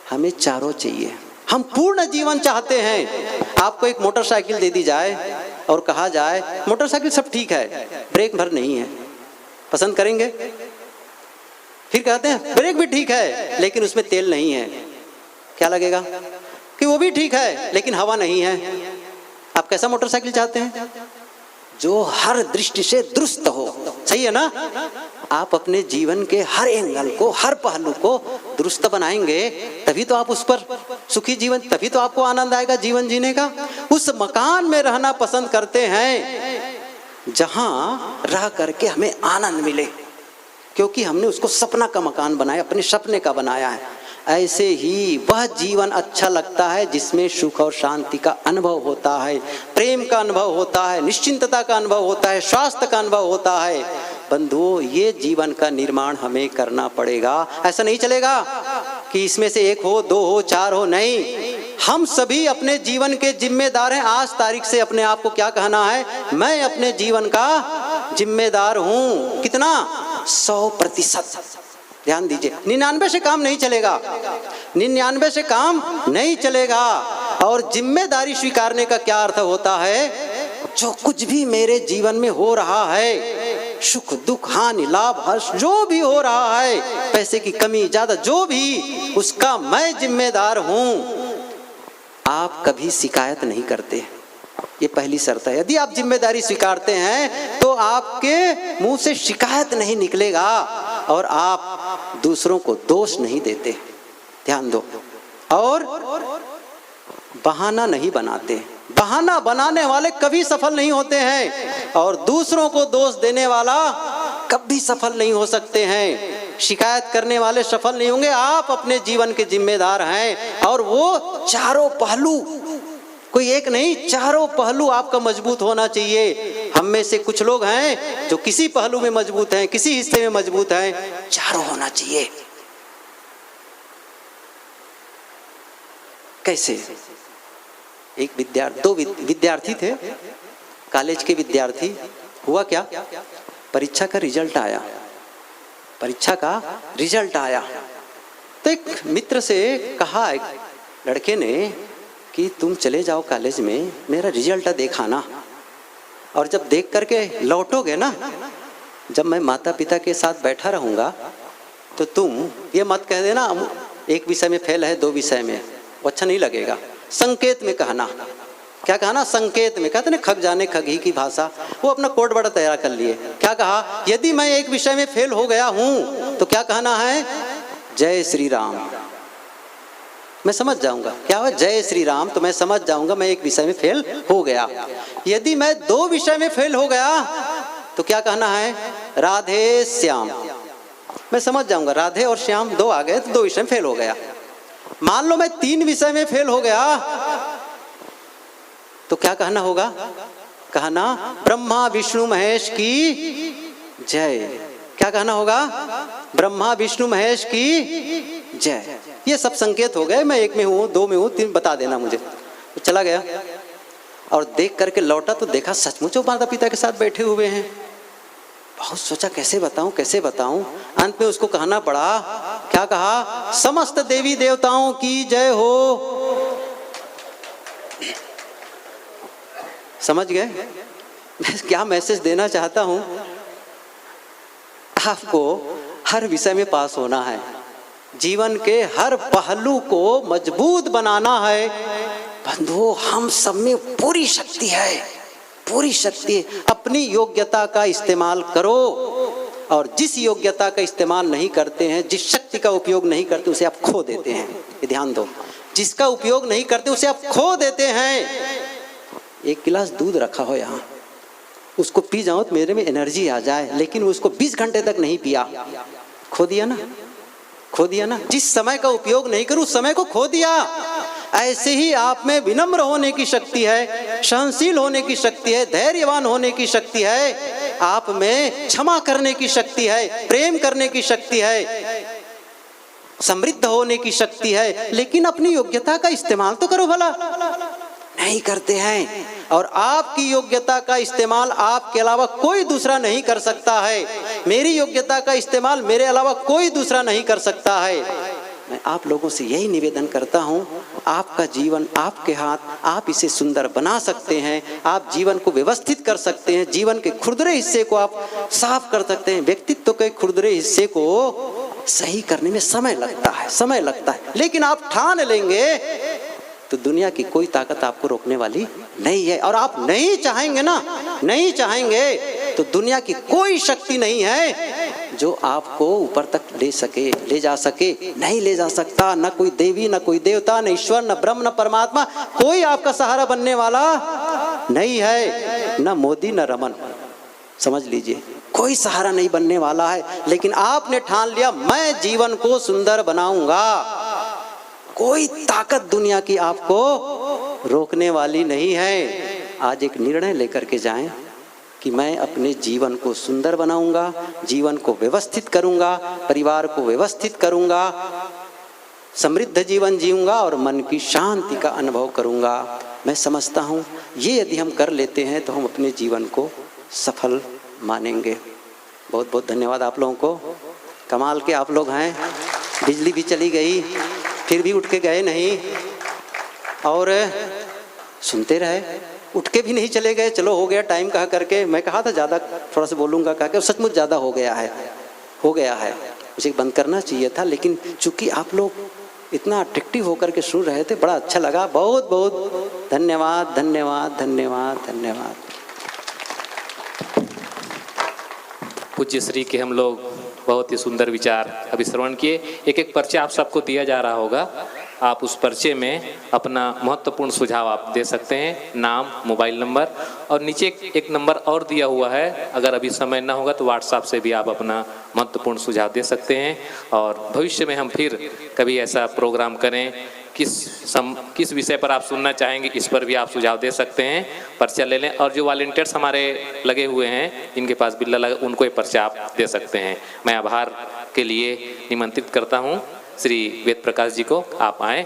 हमें चारों चाहिए। हम पूर्ण जीवन चाहते हैं। आपको एक मोटरसाइकिल दे दी जाए और कहा जाए मोटरसाइकिल सब ठीक है, ब्रेक भर नहीं है, पसंद करेंगे? फिर कहते हैं ब्रेक भी ठीक है लेकिन उसमें तेल नहीं है। क्या लगेगा? कि वो भी ठीक है लेकिन हवा नहीं है। आप कैसा मोटरसाइकिल चाहते हैं? जो हर दृष्टि से दुरुस्त हो। सही है ना? आप अपने जीवन के हर एंगल को, हर पहलू को दुरुस्त बनाएंगे तभी तो आप उस पर सुखी जीवन, तभी तो आपको आनंद आएगा जीवन जीने का। उस मकान में रहना पसंद करते हैं जहां रह करके हमें आनंद मिले, क्योंकि हमने उसको सपना का मकान बनाया, अपने सपने का बनाया है। ऐसे ही वह जीवन अच्छा लगता है जिसमें सुख और शांति का अनुभव होता है, प्रेम का अनुभव होता है, निश्चिंतता का अनुभव होता है, स्वास्थ्य का अनुभव होता है। बंधुओं, ये जीवन का निर्माण हमें करना पड़ेगा। ऐसा नहीं चलेगा कि इसमें से एक हो, दो हो, चार हो, नहीं। हम सभी अपने जीवन के जिम्मेदार हैं। आज तारीख से अपने आप को क्या कहना है? मैं अपने जीवन का जिम्मेदार हूं। कितना? 100%। ध्यान दीजिए, 99 से काम नहीं चलेगा, 99 से काम नहीं चलेगा। और जिम्मेदारी स्वीकारने का क्या अर्थ होता है? जो कुछ भी मेरे जीवन में हो रहा है, सुख दुख हानि लाभ हर्ष जो भी हो रहा है, पैसे की कमी ज्यादा जो भी, उसका मैं जिम्मेदार हूं। आप कभी शिकायत नहीं करते, ये पहली शर्त है। यदि आप जिम्मेदारी स्वीकारते हैं तो आपके मुंह से शिकायत नहीं निकलेगा और आप दूसरों को दोष नहीं देते। ध्यान दो। और बहाना नहीं बनाते। बहाना बनाने वाले कभी सफल नहीं होते हैं और दूसरों को दोष देने वाला कभी सफल नहीं हो सकते हैं। शिकायत करने वाले सफल नहीं होंगे। आप अपने जीवन के जिम्मेदार हैं और वो चारों पहलू, कोई एक नहीं, चारों पहलू आपका मजबूत होना चाहिए। हम में से कुछ लोग हैं जो किसी पहलू में मजबूत हैं, किसी हिस्से में मजबूत हैं, चारों होना चाहिए। कैसे? दो विद्यार्थी थे, कॉलेज के विद्यार्थी। हुआ क्या? परीक्षा का रिजल्ट आया। परीक्षा का रिजल्ट आया तो एक मित्र से कहा एक लड़के ने कि तुम चले जाओ कॉलेज में, मेरा रिजल्ट दिखाना, और जब देख करके लौटोगे ना, जब मैं माता पिता के साथ बैठा रहूँगा तो तुम ये मत कह देना एक विषय में फेल है, 2 विषय में, वो अच्छा नहीं लगेगा। संकेत में कहना। क्या कहना? संकेत में। कहते ना खग जाने खगी की भाषा। वो अपना कोड बड़ा तैयार कर लिए। क्या कहा? यदि मैं एक विषय में फेल हो गया हूँ तो क्या कहना है? जय श्री राम। मैं समझ जाऊंगा क्या हुआ, जय श्री राम, तो मैं समझ जाऊंगा मैं एक विषय में फेल हो गया। यदि मैं 2 विषय में फेल हो गया तो क्या कहना है? राधे श्याम। मैं समझ जाऊंगा राधे और श्याम 2 आ गए तो 2 विषय में फेल हो गया। मान लो मैं 3 विषय में फेल हो गया तो क्या कहना होगा? कहना ब्रह्मा विष्णु महेश की जय। क्या कहना होगा? ब्रह्मा विष्णु महेश की जय। ये सब संकेत हो गए। मैं 1 में हूँ, 2 में हूँ, 3 बता देना मुझे। तो चला गया और देख करके लौटा तो देखा सचमुच वो माता पिता के साथ बैठे हुए हैं। बहुत सोचा कैसे बताऊं, कैसे बताऊं। अंत में उसको कहना पड़ा। क्या कहा? समस्त देवी देवताओं की जय हो। समझ गए मैं क्या मैसेज देना चाहता हूं? आपको हर विषय में पास होना है, जीवन के हर पहलू को मजबूत बनाना है, बंधुओं, हम सब में पूरी शक्ति है, पूरी शक्ति है। अपनी योग्यता का इस्तेमाल करो, और जिस योग्यता का इस्तेमाल नहीं करते हैं, जिस शक्ति का उपयोग नहीं करते, उसे आप खो देते हैं। ये ध्यान दो, जिसका उपयोग नहीं करते उसे आप खो देते हैं। एक गिलास दूध रखा हो यहाँ, उसको पी जाओ तो मेरे में एनर्जी आ जाए, लेकिन उसको 20 घंटे तक नहीं पिया, खो दिया ना, खो दिया ना। जिस समय का उपयोग नहीं करूं, उस समय को खो दिया। ऐसे ही आप में विनम्र होने की शक्ति है, सहनशील होने की शक्ति है, धैर्यवान होने की शक्ति है, आप में क्षमा करने की शक्ति है, प्रेम करने की शक्ति है, समृद्ध होने की शक्ति है। लेकिन अपनी योग्यता का इस्तेमाल तो करो भला, नहीं करते हैं। और आपकी योग्यता का इस्तेमाल आपके अलावा कोई दूसरा नहीं कर सकता है। मेरी योग्यता का इस्तेमाल मेरे अलावा कोई दूसरा नहीं कर सकता है। मैं आप लोगों से यही निवेदन करता हूँ, आपका जीवन आपके हाथ, आप इसे सुंदर बना सकते हैं, आप जीवन को व्यवस्थित कर सकते हैं, जीवन के खुरदरे हिस्से को आप साफ कर सकते हैं। व्यक्तित्व के खुरदरे हिस्से को सही करने में समय लगता है, समय लगता है, लेकिन आप ठान लेंगे तो दुनिया की कोई ताकत आपको रोकने वाली नहीं है। और आप नहीं चाहेंगे ना, नहीं चाहेंगे तो दुनिया की कोई शक्ति नहीं है जो आपको ऊपर तक ले सके, ले जा सके। नहीं ले जा सकता, ना कोई देवी, ना कोई देवता, न ईश्वर, न ब्रह्म, न परमात्मा, कोई आपका सहारा बनने वाला नहीं है। न मोदी, न रमन, समझ लीजिए, कोई सहारा नहीं बनने वाला है। लेकिन आपने ठान लिया, मैं जीवन को सुंदर बनाऊंगा, कोई ताकत दुनिया की आपको रोकने वाली नहीं है। आज एक निर्णय लेकर के जाएं कि मैं अपने जीवन को सुंदर बनाऊंगा, जीवन को व्यवस्थित करूंगा, परिवार को व्यवस्थित करूंगा, समृद्ध जीवन जीऊंगा और मन की शांति का अनुभव करूंगा। मैं समझता हूं ये यदि हम कर लेते हैं तो हम अपने जीवन को सफल मानेंगे। बहुत बहुत धन्यवाद आप लोगों को, कमाल के आप लोग हैं। बिजली भी चली गई फिर भी उठ के गए नहीं, और सुनते रहे, उठ के भी नहीं चले गए। चलो हो गया टाइम कहा करके, मैं कहा था ज़्यादा थोड़ा सा बोलूँगा कहा के, सचमुच ज़्यादा हो गया है, हो गया है, मुझे बंद करना चाहिए था। लेकिन चूंकि आप लोग इतना अट्रैक्टिव होकर के सुन रहे थे, बड़ा अच्छा लगा। बहुत बहुत धन्यवाद, धन्यवाद, धन्यवाद, धन्यवाद। पूज्य श्री के हम लोग बहुत ही सुंदर विचार अभी श्रवण किए। एक एक पर्चा आप सबको दिया जा रहा होगा, आप उस पर्चे में अपना महत्वपूर्ण सुझाव आप दे सकते हैं, नाम, मोबाइल नंबर, और नीचे एक नंबर और दिया हुआ है। अगर अभी समय ना होगा तो व्हाट्सएप से भी आप अपना महत्वपूर्ण सुझाव दे सकते हैं। और भविष्य में हम फिर कभी ऐसा प्रोग्राम करें, किस विषय पर आप सुनना चाहेंगे, इस पर भी आप सुझाव दे सकते हैं। पर्चा ले लें, और जो वॉलंटियर्स हमारे लगे हुए हैं, जिनके पास बिल्ला लगा, उनको ये पर्चा आप दे सकते हैं। मैं आभार के लिए निमंत्रित करता हूँ श्री वेद प्रकाश जी को, आप आएँ।